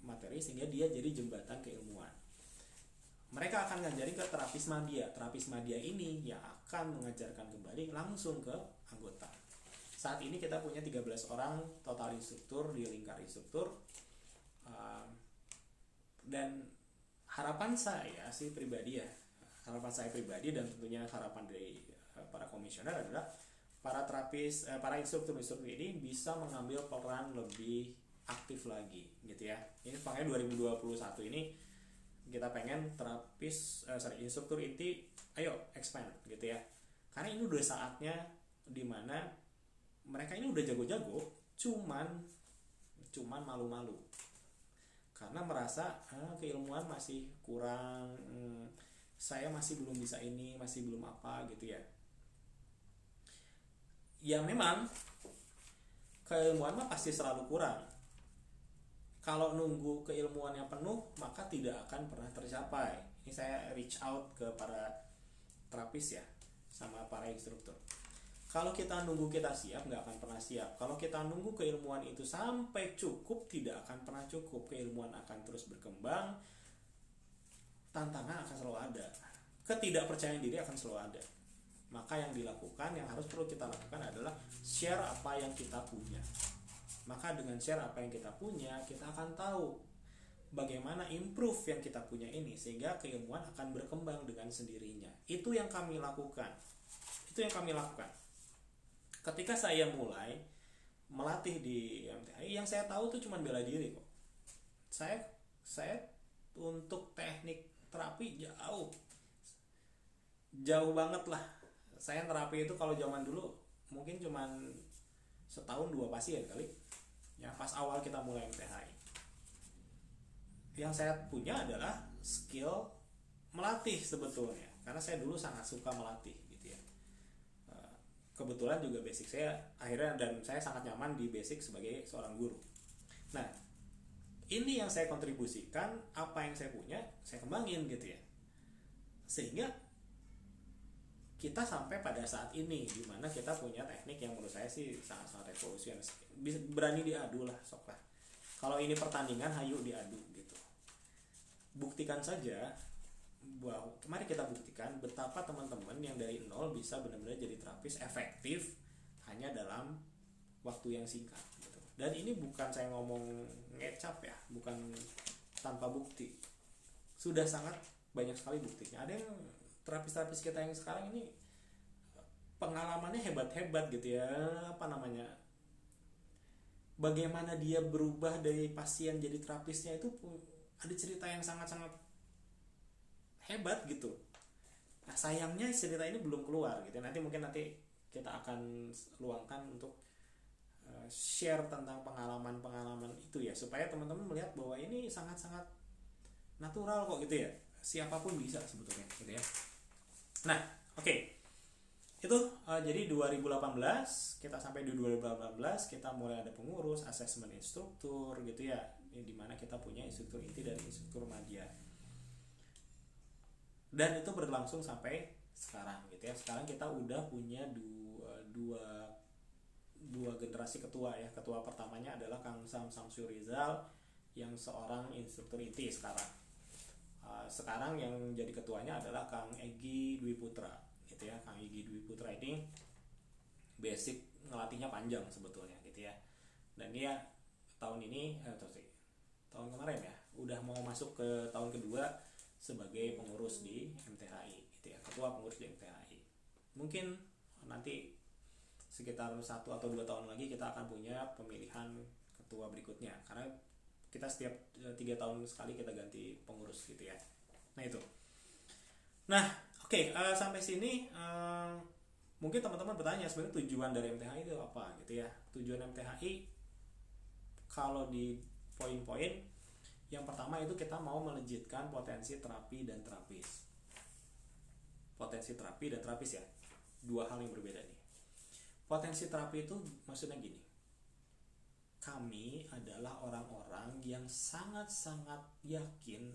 S1: materi sehingga dia jadi jembatan keilmuan. Mereka akan ngajarin ke terapis madya. Terapis madya ini yang akan mengajarkan kembali langsung ke anggota. Saat ini kita punya 13 orang total instruktur di lingkar instruktur. Dan harapan saya pribadi dan tentunya harapan dari para komisioner adalah para terapis, para instruktur ini bisa mengambil peran lebih aktif lagi gitu ya. Ini makanya 2021 ini kita pengen instruktur inti ayo expand gitu ya. Karena ini udah saatnya dimana mereka ini udah jago-jago, cuman malu-malu karena merasa keilmuan masih kurang, saya masih belum bisa ini, masih belum apa gitu ya. Ya memang keilmuan mah pasti selalu kurang. Kalau nunggu keilmuan yang penuh maka tidak akan pernah tercapai. Ini saya reach out ke para terapis ya, sama para instruktur. Kalau kita nunggu kita siap, nggak akan pernah siap. Kalau kita nunggu keilmuan itu sampai cukup, tidak akan pernah cukup. Keilmuan akan terus berkembang, tantangan akan selalu ada, ketidakpercayaan diri akan selalu ada. Maka yang perlu kita lakukan adalah share apa yang kita punya. Maka dengan share apa yang kita punya, kita akan tahu bagaimana improve yang kita punya ini, sehingga keilmuan akan berkembang dengan sendirinya. Itu yang kami lakukan. Ketika saya mulai melatih di MTHI, yang saya tahu tuh cuma bela diri kok. Saya untuk teknik terapi jauh. jauh banget lah. Saya terapi itu kalau zaman dulu mungkin cuman setahun 2 pasien kali ya, pas awal kita mulai MTHI. Yang saya punya adalah skill melatih sebetulnya, karena saya dulu sangat suka melatih gitu ya. Kebetulan juga basic saya akhirnya, dan saya sangat nyaman di basic sebagai seorang guru. Nah, ini yang saya kontribusikan, apa yang saya punya saya kembangin gitu ya, sehingga kita sampai pada saat ini di mana kita punya teknik yang menurut saya sih sangat-sangat revolusioner. Berani diadu lah, sok lah. Kalau ini pertandingan, hayu diadu gitu. Buktikan saja bahwa, mari kita buktikan betapa teman-teman yang dari nol bisa benar-benar jadi terapis efektif hanya dalam waktu yang singkat gitu. Dan ini bukan saya ngomong ngecap ya, bukan tanpa bukti. Sudah sangat banyak sekali buktinya. Ada yang terapis-terapis kita yang sekarang ini pengalamannya hebat-hebat gitu ya, bagaimana dia berubah dari pasien jadi terapisnya, itu ada cerita yang sangat-sangat hebat gitu. Nah, sayangnya cerita ini belum keluar gitu. Nanti kita akan luangkan untuk share tentang pengalaman-pengalaman itu ya, supaya teman-teman melihat bahwa ini sangat-sangat natural kok gitu ya. Siapapun bisa sebetulnya gitu ya. Nah, oke. Itu jadi 2018 kita sampai di 2018 kita mulai ada pengurus, asesmen instruktur gitu ya, di mana kita punya instruktur inti dan instruktur madya. Dan itu berlangsung sampai sekarang gitu ya. Sekarang kita udah punya dua generasi ketua ya. Ketua pertamanya adalah Kang Samsur Rizal yang seorang instruktur inti sekarang. Sekarang yang jadi ketuanya adalah Kang Egy Dwi Putra gitu ya. Kang Egy Dwi Putra ini basic ngelatihnya panjang sebetulnya gitu ya. Dan dia tahun kemarin ya udah mau masuk ke tahun kedua sebagai pengurus di MTHI gitu ya, ketua pengurus di MTHI. Mungkin nanti sekitar 1 atau 2 tahun lagi kita akan punya pemilihan ketua berikutnya, karena kita setiap 3 tahun sekali kita ganti pengurus gitu ya. Nah itu. Nah, oke, sampai sini mungkin teman-teman bertanya sebenarnya tujuan dari MTHI itu apa gitu ya. Tujuan MTHI kalau di poin-poin, yang pertama itu kita mau melejitkan potensi terapi dan terapis. Potensi terapi dan terapis ya, 2 hal yang berbeda nih. Potensi terapi itu maksudnya gini, kami adalah orang-orang yang sangat-sangat yakin,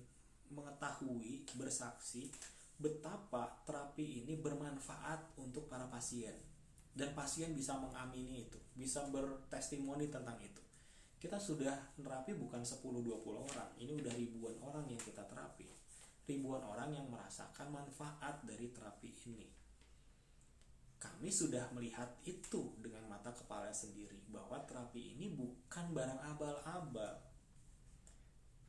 S1: mengetahui, bersaksi betapa terapi ini bermanfaat untuk para pasien, dan pasien bisa mengamini itu, bisa bertestimoni tentang itu. Kita sudah terapi bukan 10-20 orang, ini udah ribuan orang yang kita terapi, ribuan orang yang merasakan manfaat dari terapi ini. Kami sudah melihat itu dengan mata kepala sendiri, bahwa terapi ini bukan barang abal-abal.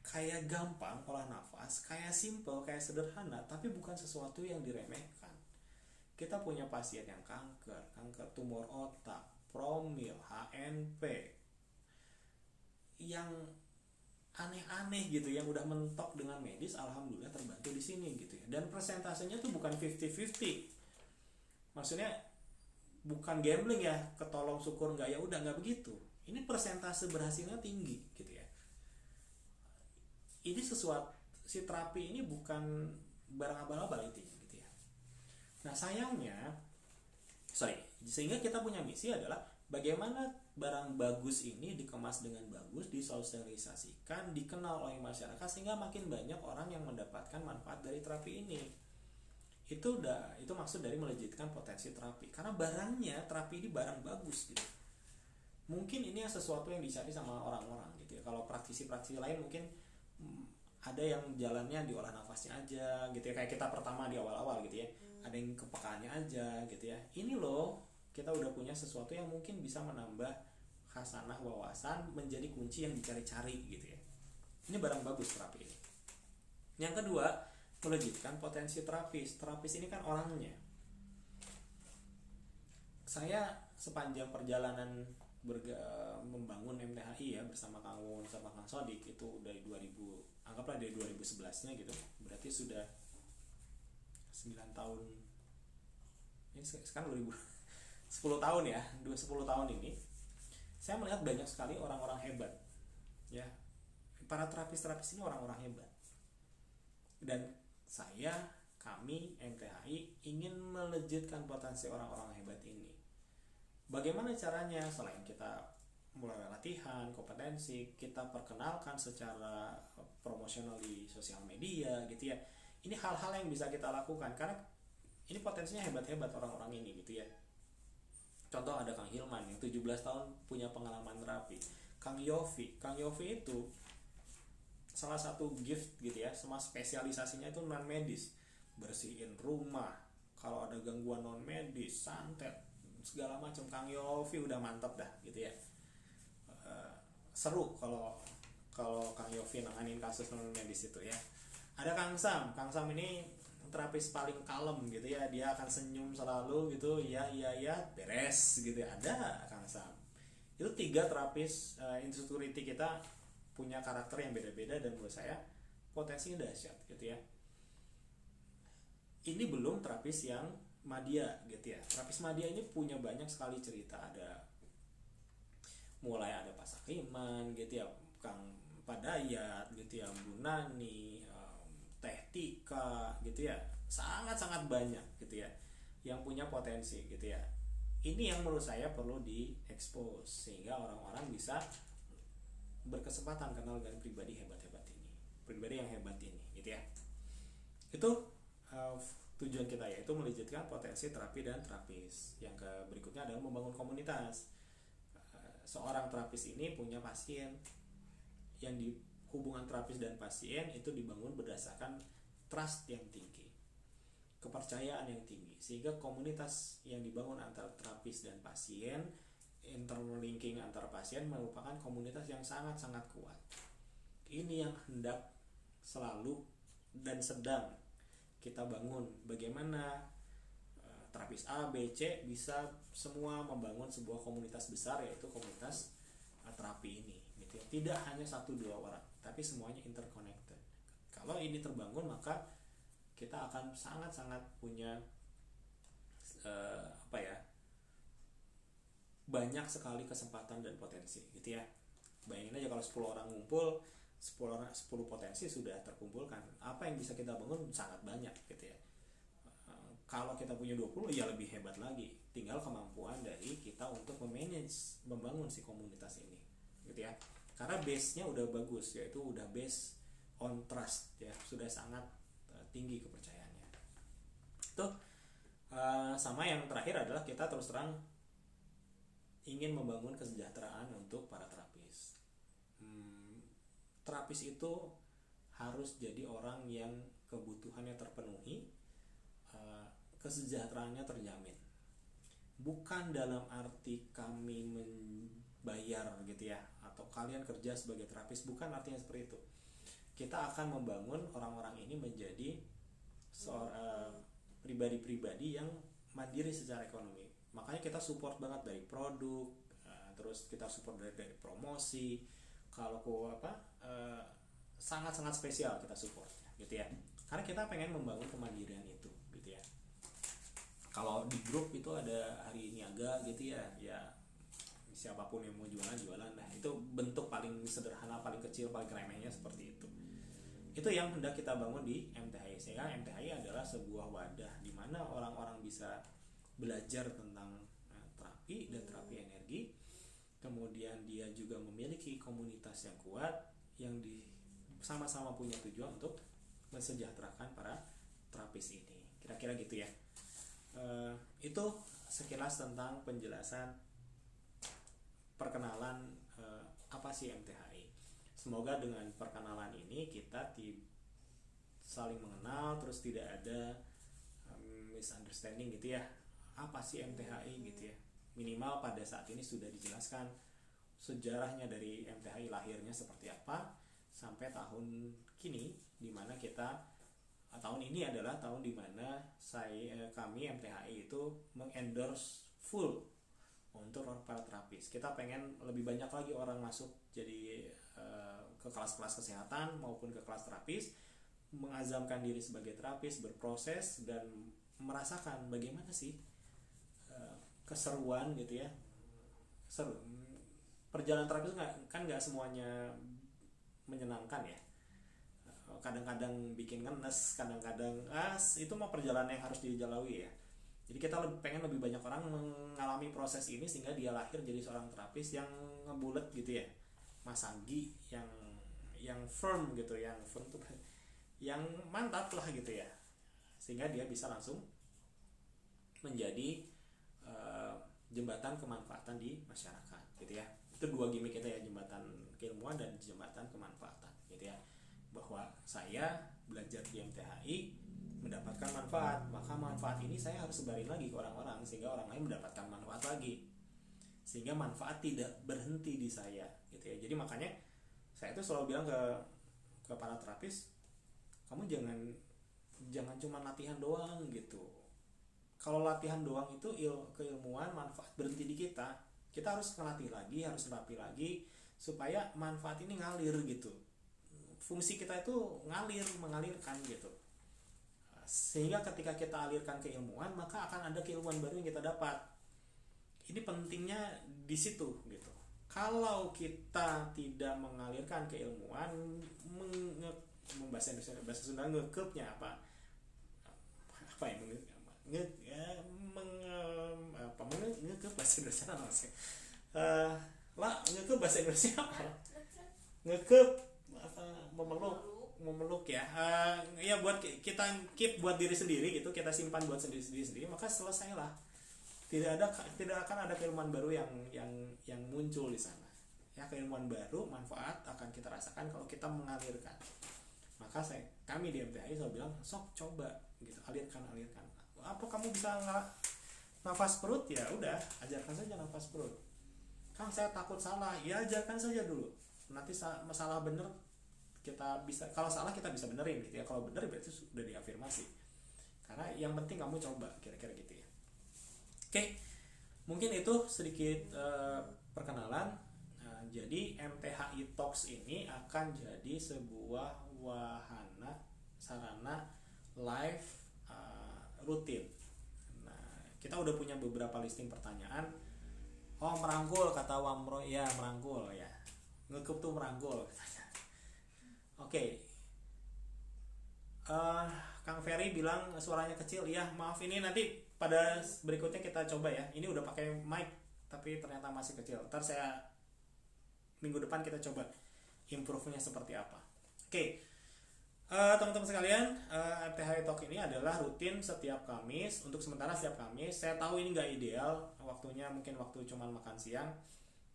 S1: Kayak gampang olah nafas, kayak simple, kayak sederhana, tapi bukan sesuatu yang diremehkan. Kita punya pasien yang kanker tumor otak, promil, HNP, yang aneh-aneh gitu, yang udah mentok dengan medis, alhamdulillah terbantu di sini gitu ya. Dan persentasenya tuh bukan 50-50. Maksudnya bukan gambling ya, ketolong syukur enggak ya udah, enggak begitu. Ini persentase berhasilnya tinggi gitu ya. Ini sesuatu, si terapi ini bukan barang abal-abal itu gitu ya. Nah, sehingga kita punya misi adalah bagaimana barang bagus ini dikemas dengan bagus, disosialisasikan, dikenal oleh masyarakat, sehingga makin banyak orang yang mendapatkan manfaat dari terapi ini. Itu maksud dari melejitkan potensi terapi, karena barangnya, terapi ini barang bagus gitu. Mungkin ini sesuatu yang dicari sama orang-orang gitu ya. Kalau praktisi-praktisi lain mungkin ada yang jalannya diolah nafasnya aja gitu ya, kayak kita pertama di awal-awal gitu ya. Ada yang kepekaannya aja gitu ya. Ini loh, kita udah punya sesuatu yang mungkin bisa menambah khasanah wawasan, menjadi kunci yang dicari-cari gitu ya. Ini barang bagus terapi ini. Yang kedua, melejitkan potensi terapis. Terapis ini kan orangnya. Saya sepanjang perjalanan membangun MTHI ya, bersama Kang Won sama Kang Sodik, itu dari 2011-nya gitu. Berarti sudah 9 tahun ini sekarang 10 tahun ya, 10 tahun ini saya melihat banyak sekali orang-orang hebat ya. Para terapis-terapis ini orang-orang hebat, dan kami MTHI ingin melejitkan potensi orang-orang hebat ini. Bagaimana caranya? Selain kita mulai latihan kompetensi, kita perkenalkan secara promosional di sosial media gitu ya. Ini hal-hal yang bisa kita lakukan karena ini potensinya hebat-hebat orang-orang ini gitu ya. Contoh ada Kang Hilman yang 17 tahun punya pengalaman terapi. Kang Yofi itu salah satu gift gitu ya, semua spesialisasinya itu non medis, bersihin rumah, kalau ada gangguan non medis, santet segala macam, Kang Yofi udah mantap dah gitu ya. Seru kalau Kang Yofi nanganin kasus non medis itu ya. Ada Kang Sam ini terapis paling kalem gitu ya, dia akan senyum selalu gitu, ya beres gitu ya. Ada Kang Sam. Itu 3 terapis insecurity kita punya karakter yang beda-beda, dan menurut saya potensinya dahsyat gitu ya. Ini belum terapis yang madya gitu ya. Terapis madya ini punya banyak sekali cerita, mulai ada Pak Sakiman gitu ya, Kang Padayat gitu ya, Bu Nani, Teh Tika gitu ya, sangat-sangat banyak gitu ya yang punya potensi gitu ya. Ini yang menurut saya perlu diekspos sehingga orang-orang bisa berkesempatan kenal dengan pribadi hebat-hebat ini, pribadi yang hebat ini gitu ya. Itu tujuan kita, yaitu melejitkan potensi terapi dan terapis. Yang berikutnya adalah membangun komunitas. Seorang terapis ini punya pasien, yang di hubungan terapis dan pasien itu dibangun berdasarkan trust yang tinggi, kepercayaan yang tinggi, sehingga komunitas yang dibangun antara terapis dan pasien, interlinking antar pasien, merupakan komunitas yang sangat-sangat kuat. Ini yang hendak selalu dan sedang kita bangun. Bagaimana terapis A, B, C bisa semua membangun sebuah komunitas besar, yaitu komunitas terapi ini gitu ya. Tidak hanya 1-2 orang, tapi semuanya interconnected. Kalau ini terbangun, maka kita akan sangat-sangat punya banyak sekali kesempatan dan potensi gitu ya. Bayangin aja kalau 10 orang ngumpul, 10 potensi sudah terkumpulkan. Apa yang bisa kita bangun sangat banyak gitu ya. Kalau kita punya 20 ya lebih hebat lagi. Tinggal kemampuan dari kita untuk memanage, membangun si komunitas ini gitu ya. Karena base-nya udah bagus, yaitu udah base on trust ya, sudah sangat tinggi kepercayaannya. Itu sama yang terakhir adalah kita terus terang ingin membangun kesejahteraan untuk para terapis. Terapis itu harus jadi orang yang kebutuhannya terpenuhi, kesejahteraannya terjamin. Bukan dalam arti kami membayar gitu ya, atau kalian kerja sebagai terapis, bukan artinya seperti itu. Kita akan membangun orang-orang ini menjadi pribadi-pribadi yang mandiri secara ekonomi. Makanya kita support banget dari produk, terus kita support dari promosi. Kalau sangat-sangat spesial kita support gitu ya. Karena kita pengen membangun kemandirian itu gitu ya. Kalau di grup itu ada hari niaga gitu ya, siapapun yang mau jualan. Nah, itu bentuk paling sederhana, paling kecil, paling remehnya seperti itu. Itu yang hendak kita bangun di MTHI. Sehingga MTHI adalah sebuah wadah di mana orang-orang bisa belajar tentang terapi dan terapi energi. Kemudian dia juga memiliki komunitas yang kuat, yang sama-sama punya tujuan untuk mensejahterakan para terapis ini. Kira-kira gitu ya. Itu sekilas tentang penjelasan perkenalan apa sih MTHI. Semoga dengan perkenalan ini kita saling mengenal, terus tidak ada misunderstanding gitu ya. Apa sih MTHI gitu ya. Minimal pada saat ini sudah dijelaskan sejarahnya dari MTHI, lahirnya seperti apa sampai tahun kini, dimana tahun ini adalah tahun dimana kami MTHI itu mengendorse full untuk para terapis. Kita pengen lebih banyak lagi orang masuk jadi ke kelas-kelas kesehatan maupun ke kelas terapis, mengazamkan diri sebagai terapis, berproses dan merasakan bagaimana sih keseruan gitu ya. Seru. Perjalanan terapi nggak semuanya menyenangkan ya. Kadang-kadang bikin ngenes, kadang-kadang itu mah perjalanan yang harus dijalani ya. Jadi kita pengen lebih banyak orang mengalami proses ini sehingga dia lahir jadi seorang terapis yang ngebulet gitu ya, masagi yang firm gitu, yang firm tuh yang mantap lah gitu ya, sehingga dia bisa langsung menjadi jembatan kemanfaatan di masyarakat gitu ya. Itu dua gimmick kita ya, jembatan keilmuan dan jembatan kemanfaatan gitu ya, bahwa saya belajar di MTHI mendapatkan manfaat, maka manfaat ini saya harus sebarin lagi ke orang-orang sehingga orang lain mendapatkan manfaat lagi, sehingga manfaat tidak berhenti di saya gitu ya. Jadi makanya saya tuh selalu bilang ke para terapis, kamu jangan cuma latihan doang gitu. Kalau latihan doang itu keilmuan manfaat berhenti di kita harus ngelatih lagi, harus terapi lagi supaya manfaat ini ngalir gitu. Fungsi kita itu mengalirkan gitu, sehingga ketika kita alirkan keilmuan maka akan ada keilmuan baru yang kita dapat. Ini pentingnya di situ gitu. Kalau kita tidak mengalirkan keilmuan, bahasa Sunda ngekepnya apa ya, ngekep bahasa Indonesia apa sih? Ngekep bahasa Indonesia apa? Ngekep memeluk ya. Ya buat kita keep buat diri sendiri gitu, kita simpan buat sendiri, maka selesailah. Tidak akan ada keilmuan baru yang muncul di sana. Ya, keilmuan baru, manfaat akan kita rasakan kalau kita mengalirkan. Maka kami di MTHI selalu bilang, sok coba gitu, alirkan. Apa kamu bisa nafas perut? Ya udah, ajarkan saja nafas perut. Kang, saya takut salah. Ya ajarkan saja dulu. Nanti masalah bener kita bisa, kalau salah kita bisa benerin gitu ya. Kalau bener berarti sudah diafirmasi. Karena yang penting kamu coba, kira-kira gitu ya. Oke, mungkin itu sedikit perkenalan. Jadi MTHI Talks ini akan jadi sebuah wahana sarana live rutin. Nah, kita udah punya beberapa listing pertanyaan. Oh, merangkul kata Wamro, ya merangkul ya. Ngekup tuh merangkul. Oke. Kang Ferry bilang suaranya kecil. Ya, maaf, ini nanti pada berikutnya kita coba ya. Ini udah pakai mic tapi ternyata masih kecil. Ntar minggu depan kita coba improve-nya seperti apa. Oke. Teman-teman sekalian, MTHI Talk ini adalah rutin setiap Kamis. Untuk sementara setiap Kamis. Saya tahu ini nggak ideal waktunya, mungkin waktu cuman makan siang,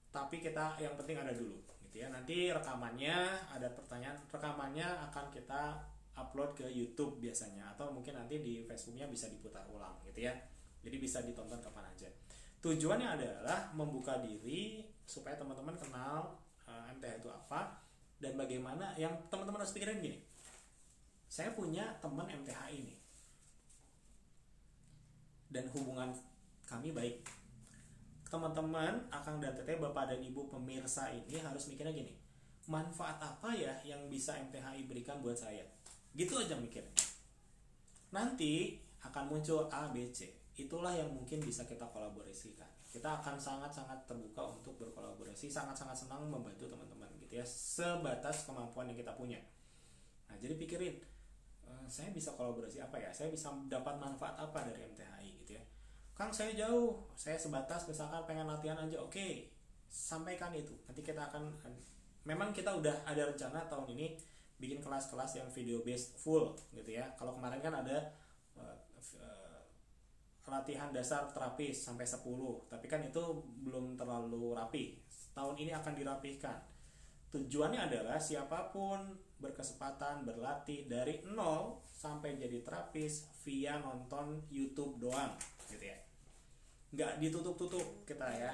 S1: tapi yang penting ada dulu gitu ya. Nanti ada pertanyaan, rekamannya akan kita upload ke YouTube biasanya, atau mungkin nanti di Facebooknya bisa diputar ulang gitu ya. Jadi bisa ditonton kapan aja. Tujuannya adalah membuka diri supaya teman-teman kenal MTHI itu apa dan bagaimana. Yang teman-teman harus pikirin gini, saya punya teman MTHI ini dan hubungan kami baik. Teman-teman Akang dan Teteh, Bapak dan Ibu pemirsa ini harus mikirnya gini, manfaat apa ya yang bisa MTHI berikan buat saya? Gitu aja mikirnya. Nanti akan muncul A, B, C. Itulah yang mungkin bisa kita kolaborasikan. Kita akan sangat-sangat terbuka untuk berkolaborasi, sangat-sangat senang membantu teman-teman gitu ya, sebatas kemampuan yang kita punya. Nah, jadi pikirin, saya bisa kolaborasi apa ya? Saya bisa dapat manfaat apa dari MTHI gitu ya? Kang, saya jauh, saya sebatas misalkan pengen latihan aja. Oke, sampaikan itu. Nanti memang kita udah ada rencana tahun ini bikin kelas-kelas yang video based full gitu ya. Kalau kemarin kan ada latihan dasar terapis sampai 10, tapi kan itu belum terlalu rapi. Tahun ini akan dirapihkan. Tujuannya adalah siapapun berkesempatan berlatih dari 0 sampai jadi terapis via nonton YouTube doang gitu ya. Nggak ditutup-tutup kita ya.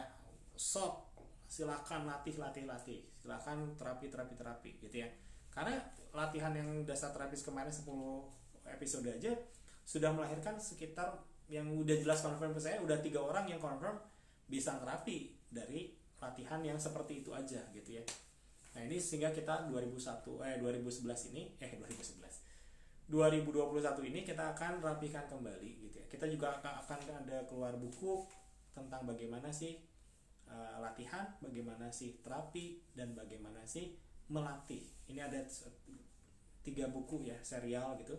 S1: Sok silakan latih. Silakan terapi gitu ya. Karena latihan yang dasar terapis kemarin 10 episode aja sudah melahirkan sekitar, yang udah jelas confirm ke saya, udah 3 orang yang confirm bisa terapi dari latihan yang seperti itu aja gitu ya. Nah, ini sehingga kita 2021 ini kita akan rapikan kembali gitu ya. Kita juga akan ada keluar buku tentang bagaimana sih latihan, bagaimana sih terapi, dan bagaimana sih melatih. Ini ada 3 buku ya, serial gitu.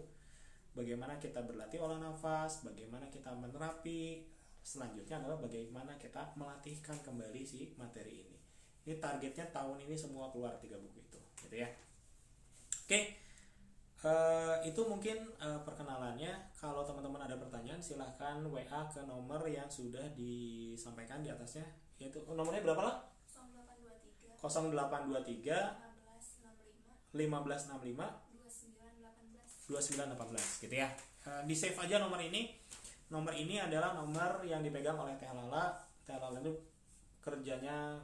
S1: Bagaimana kita berlatih olah nafas, bagaimana kita menerapi, selanjutnya adalah bagaimana kita melatihkan kembali si materi ini. Ini targetnya tahun ini semua keluar 3 buku itu, gitu ya. Oke, itu mungkin perkenalannya. Kalau teman-teman ada pertanyaan silahkan WA ke nomor yang sudah disampaikan di atasnya. Yaitu nomornya berapa lah? 0823 1565 2918 gitu ya. Di save aja nomor ini. Nomor ini adalah nomor yang dipegang oleh Teh Lala. Teh Lala itu kerjanya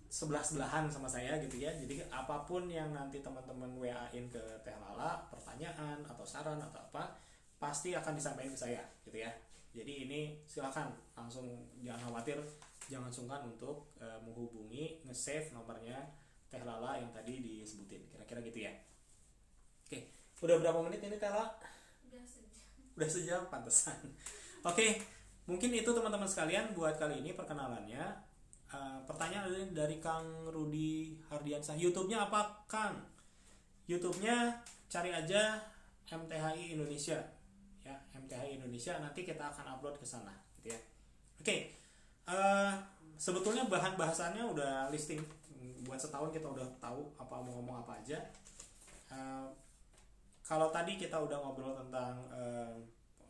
S1: sebelah-sebelahan sama saya gitu ya. Jadi apapun yang nanti teman-teman WA-in ke Teh Lala, pertanyaan atau saran atau apa, pasti akan disampaikan ke saya gitu ya. Jadi ini silakan langsung, jangan khawatir, jangan sungkan untuk menghubungi, nge-save nomornya Teh Lala yang tadi disebutin. Kira-kira gitu ya. Oke, udah berapa menit ini Teh Lala? Udah sejam, pantesan. Oke, mungkin itu teman-teman sekalian buat kali ini perkenalannya. Pertanyaan dari Kang Rudi Hardiansah, YouTube-nya apa Kang? YouTube-nya cari aja MTHI Indonesia ya, MTHI Indonesia, nanti kita akan upload ke sana gitu ya. Oke, sebetulnya bahan bahasannya udah listing, buat setahun kita udah tahu apa mau ngomong apa aja. Kalau tadi kita udah ngobrol tentang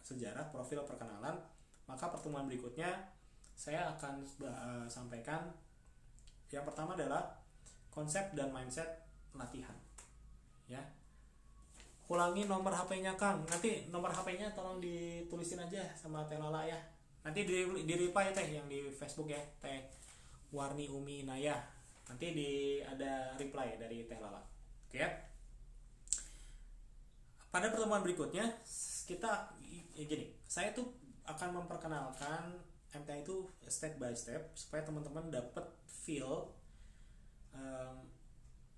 S1: sejarah, profil, perkenalan, maka pertemuan berikutnya saya akan sampaikan yang pertama adalah konsep dan mindset latihan ya. Ulangi nomor HP-nya Kang, nanti nomor HP-nya tolong ditulisin aja sama Teh Lala ya, nanti di reply Teh yang di Facebook ya, Teh Warni Umi Inayah, nanti ada reply dari Teh Lala. Oke ya. Pada pertemuan berikutnya kita gini, saya tuh akan memperkenalkan MTHI itu step by step supaya teman-teman dapat feel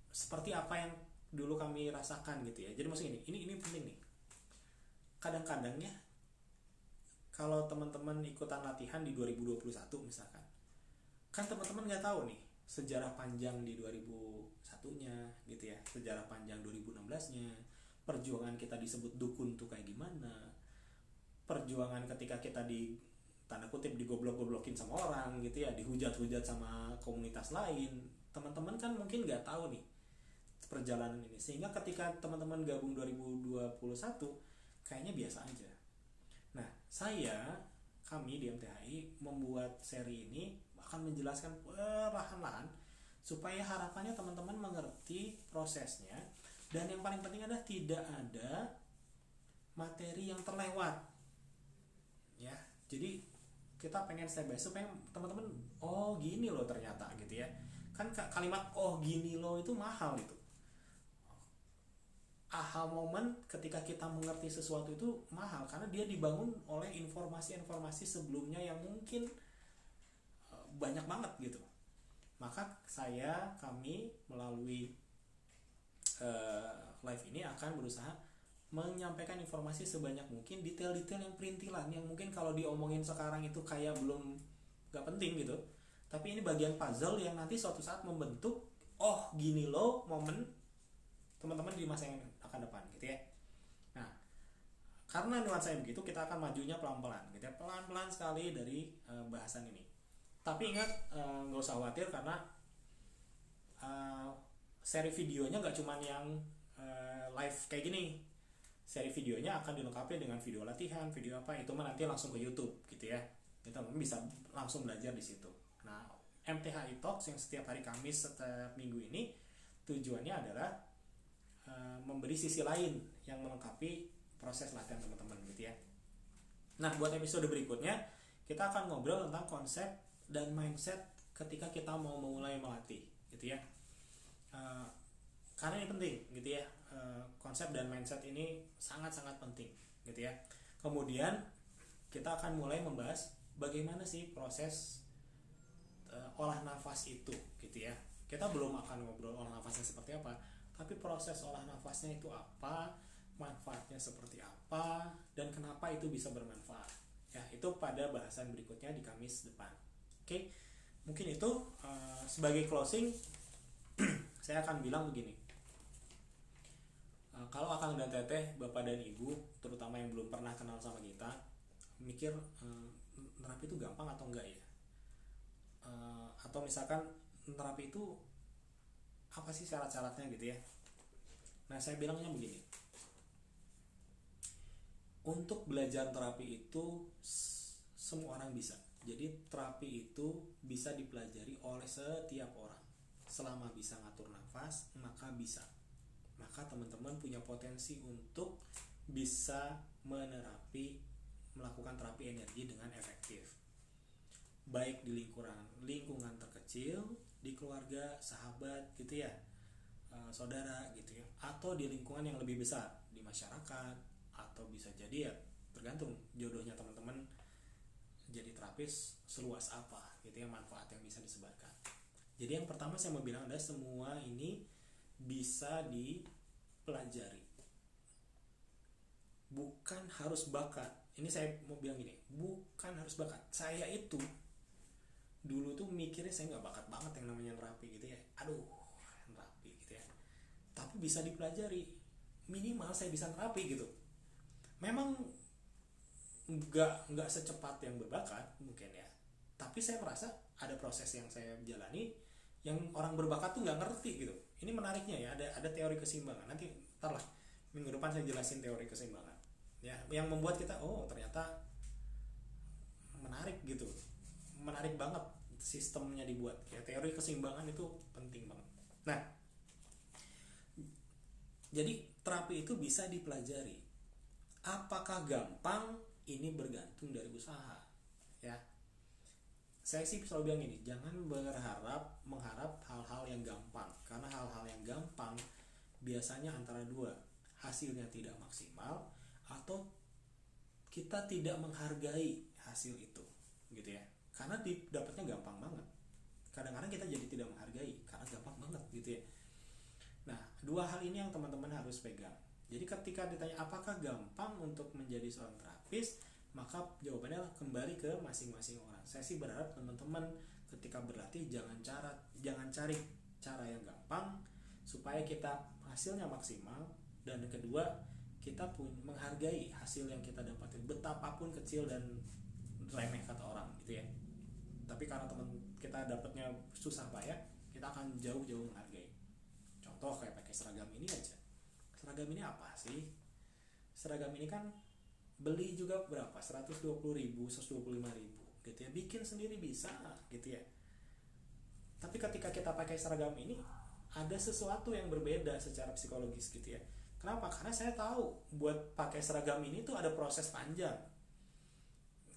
S1: seperti apa yang dulu kami rasakan gitu ya. Jadi maksudnya ini penting nih. Kadang-kadang ya kalau teman-teman ikutan latihan di 2021 misalkan, kan teman-teman nggak tahu nih sejarah panjang di 2001-nya gitu ya, sejarah panjang 2016-nya, perjuangan kita disebut dukun tuh kayak gimana, perjuangan ketika kita di tanda kutip digoblok-goblokin sama orang gitu ya, dihujat-hujat sama komunitas lain. Teman-teman kan mungkin nggak tahu nih perjalanan ini, sehingga ketika teman-teman gabung 2021 kayaknya biasa aja. Nah, kami di MTHI membuat seri ini akan menjelaskan perlahan-lahan supaya harapannya teman-teman mengerti prosesnya, dan yang paling penting adalah tidak ada materi yang terlewat ya. Jadi kita pengen step by step, pengen teman-teman oh gini loh ternyata gitu ya. Kan kalimat oh gini loh itu mahal itu. Aha moment ketika kita mengerti sesuatu itu mahal, karena dia dibangun oleh informasi-informasi sebelumnya yang mungkin banyak banget gitu. Maka kami melalui live ini akan berusaha menyampaikan informasi sebanyak mungkin, detail-detail yang perintilan yang mungkin kalau diomongin sekarang itu kayak belum gak penting gitu, tapi ini bagian puzzle yang nanti suatu saat membentuk oh gini loh momen teman-teman di masa yang akan depan gitu ya. Nah, karena nuansanya begitu, kita akan majunya pelan-pelan gitu ya, pelan-pelan sekali dari bahasan ini. Tapi ingat, gak usah khawatir karena seri videonya gak cuman yang live kayak gini. Seri videonya akan dilengkapi dengan video latihan, video apa itu mah nanti langsung ke YouTube gitu ya. Kita bisa langsung belajar di situ. Nah, MTHI Talks yang setiap hari Kamis setiap minggu ini tujuannya adalah memberi sisi lain yang melengkapi proses latihan teman-teman gitu ya. Nah, buat episode berikutnya kita akan ngobrol tentang konsep dan mindset ketika kita mau memulai melatih gitu ya. Karena ini penting gitu ya, konsep dan mindset ini sangat-sangat penting gitu ya. Kemudian kita akan mulai membahas bagaimana sih proses olah nafas itu gitu ya. Kita belum akan ngobrol olah nafasnya seperti apa, tapi proses olah nafasnya itu apa, manfaatnya seperti apa, dan kenapa itu bisa bermanfaat Ya, itu pada bahasan berikutnya di Kamis depan. Oke, mungkin itu sebagai closing saya akan bilang begini. Kalau Akang dan Teteh, Bapak dan Ibu, terutama yang belum pernah kenal sama kita, mikir nerapi itu gampang atau enggak ya? Atau misalkan nerapi itu apa sih syarat-syaratnya gitu ya? Nah, saya bilangnya begini. Untuk belajar terapi itu semua orang bisa. Jadi terapi itu bisa dipelajari oleh setiap orang. Selama bisa ngatur nafas, maka bisa. Maka teman-teman punya potensi untuk bisa melakukan terapi energi dengan efektif. Baik di lingkungan terkecil, di keluarga, sahabat gitu ya, saudara gitu ya, atau di lingkungan yang lebih besar, di masyarakat, atau bisa jadi ya tergantung jodohnya teman-teman jadi terapis seluas apa gitu ya, manfaat yang bisa disebarkan. Jadi yang pertama saya mau bilang adalah semua ini bisa dipelajari, bukan harus bakat. Ini saya mau bilang gini, bukan harus bakat. Saya itu dulu tuh mikirnya saya nggak bakat banget yang namanya terapi gitu ya, terapi gitu ya, tapi bisa dipelajari. Minimal saya bisa terapi gitu. Memang nggak secepat yang berbakat mungkin ya, tapi saya merasa ada proses yang saya jalani yang orang berbakat tuh nggak ngerti gitu. Ini menariknya ya, ada teori keseimbangan. Nanti ntar lah minggu depan saya jelasin teori keseimbangan ya, yang membuat kita ternyata menarik gitu, menarik banget sistemnya dibuat ya. Teori keseimbangan itu penting banget. Nah, jadi terapi itu bisa dipelajari. Apakah gampang? Ini bergantung dari usaha ya. Saya sih selalu bilang ini, jangan mengharap hal-hal yang gampang, karena hal-hal yang gampang biasanya antara dua, hasilnya tidak maksimal atau kita tidak menghargai hasil itu gitu ya, karena dapatnya gampang banget. Kadang-kadang kita jadi tidak menghargai karena gampang banget gitu ya. Nah, dua hal ini yang teman-teman harus pegang. Jadi ketika ditanya apakah gampang untuk menjadi seorang terapis, maka jawabannya kembali ke masing-masing orang. Saya sih berharap teman-teman ketika berlatih jangan cari cara yang gampang supaya kita hasilnya maksimal, dan kedua kita pun menghargai hasil yang kita dapatin betapapun kecil dan remeh kata orang gitu ya. Tapi karena teman kita dapatnya susah payah, kita akan jauh-jauh menghargai. Contoh kayak pakai seragam ini aja. Seragam ini apa sih? Seragam ini kan beli juga berapa? 120.000, 125.000 gitu ya. Bikin sendiri bisa gitu ya. Tapi ketika kita pakai seragam ini ada sesuatu yang berbeda secara psikologis gitu ya. Kenapa? Karena saya tahu buat pakai seragam ini tuh ada proses panjang.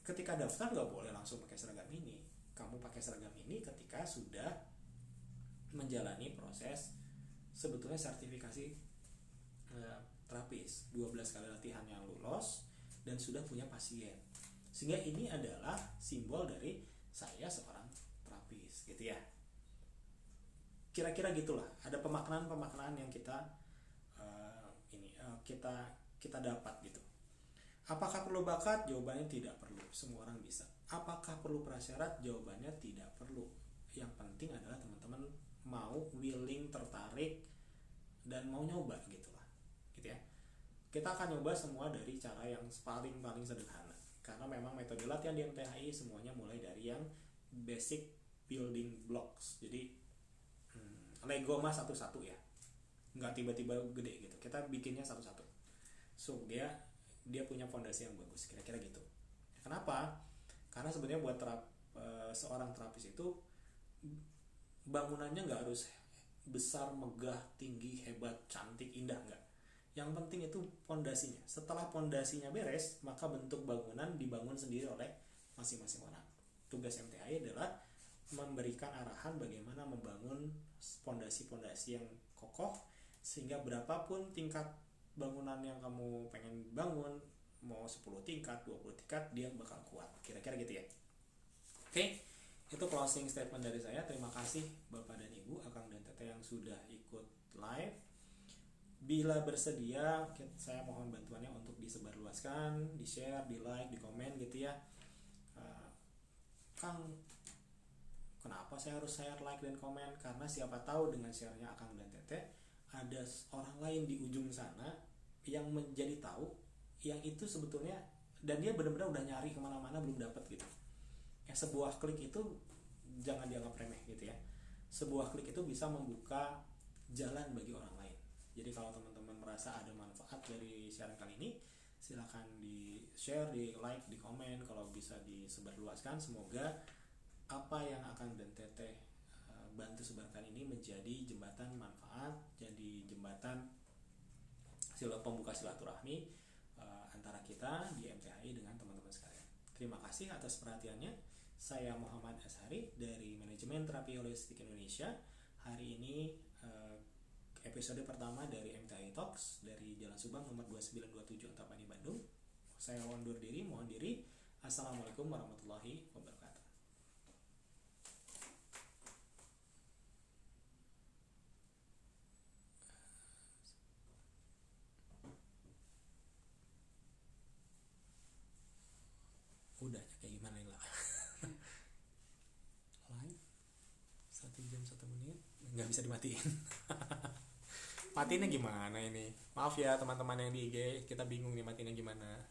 S1: Ketika daftar nggak boleh langsung pakai seragam ini. Kamu pakai seragam ini ketika sudah menjalani proses sebetulnya sertifikasi terapis, 12 kali latihan yang lolos dan sudah punya pasien. Sehingga ini adalah simbol dari saya seorang terapis gitu ya. Kira-kira gitulah. Ada pemaknaan yang kita dapat gitu. Apakah perlu bakat? Jawabannya tidak perlu. Semua orang bisa. Apakah perlu prasyarat? Jawabannya tidak perlu. Yang penting adalah teman-teman mau, willing, tertarik, dan mau nyoba gitulah. Gitu ya. Kita akan nyoba semua dari cara yang paling sederhana. Karena memang metode latihan di MTHI semuanya mulai dari yang basic building blocks. Jadi Lego mah satu-satu ya. Nggak tiba-tiba gede gitu. Kita bikinnya satu-satu. So dia punya fondasi yang bagus, kira-kira gitu. Kenapa? Karena sebenarnya buat seorang terapis itu bangunannya nggak harus besar, megah, tinggi, hebat, cantik, indah, nggak. Yang penting itu fondasinya. Setelah fondasinya beres, maka bentuk bangunan dibangun sendiri oleh masing-masing orang. Tugas MTHI adalah memberikan arahan bagaimana membangun fondasi-fondasi yang kokoh, sehingga berapapun tingkat bangunan yang kamu pengen bangun, mau 10 tingkat, 20 tingkat, dia bakal kuat. Kira-kira gitu ya. Oke, itu closing statement dari saya. Terima kasih Bapak dan Ibu, Akang dan Teteh yang sudah ikut live. Bila bersedia, saya mohon bantuannya untuk disebarluaskan, di-share, di-like, di-komen gitu ya. Kang, kenapa saya harus share, like, dan komen? Karena siapa tahu dengan share-nya Akang dan Teteh ada orang lain di ujung sana yang menjadi tahu yang itu sebetulnya, dan dia benar-benar udah nyari kemana-mana belum dapat gitu. Sebuah klik itu jangan dianggap remeh gitu ya. Sebuah klik itu bisa membuka jalan bagi orang lain. Jadi kalau teman-teman merasa ada manfaat dari siaran kali ini, silakan di share, di like, di komen, kalau bisa disebarluaskan. Semoga apa yang Akang dan Teteh bantu sebarkan ini menjadi jembatan manfaat, jadi jembatan pembuka silaturahmi antara kita di MTHI dengan teman-teman sekalian. Terima kasih atas perhatiannya. Saya Muhammad Ashari dari Manajemen Terapi Holistik Indonesia. Hari ini episode pertama dari MTHI Talks dari Jalan Subang nomor 2927 Antapani, Bandung. Saya undur diri, mohon diri. Assalamualaikum warahmatullahi wabarakatuh. Udah kayak gimana nih lah. Live 1 jam 1 menit nggak bisa dimatiin. Matiinnya gimana ini? Maaf ya teman-teman yang di IG, kita bingung nih matiinnya gimana.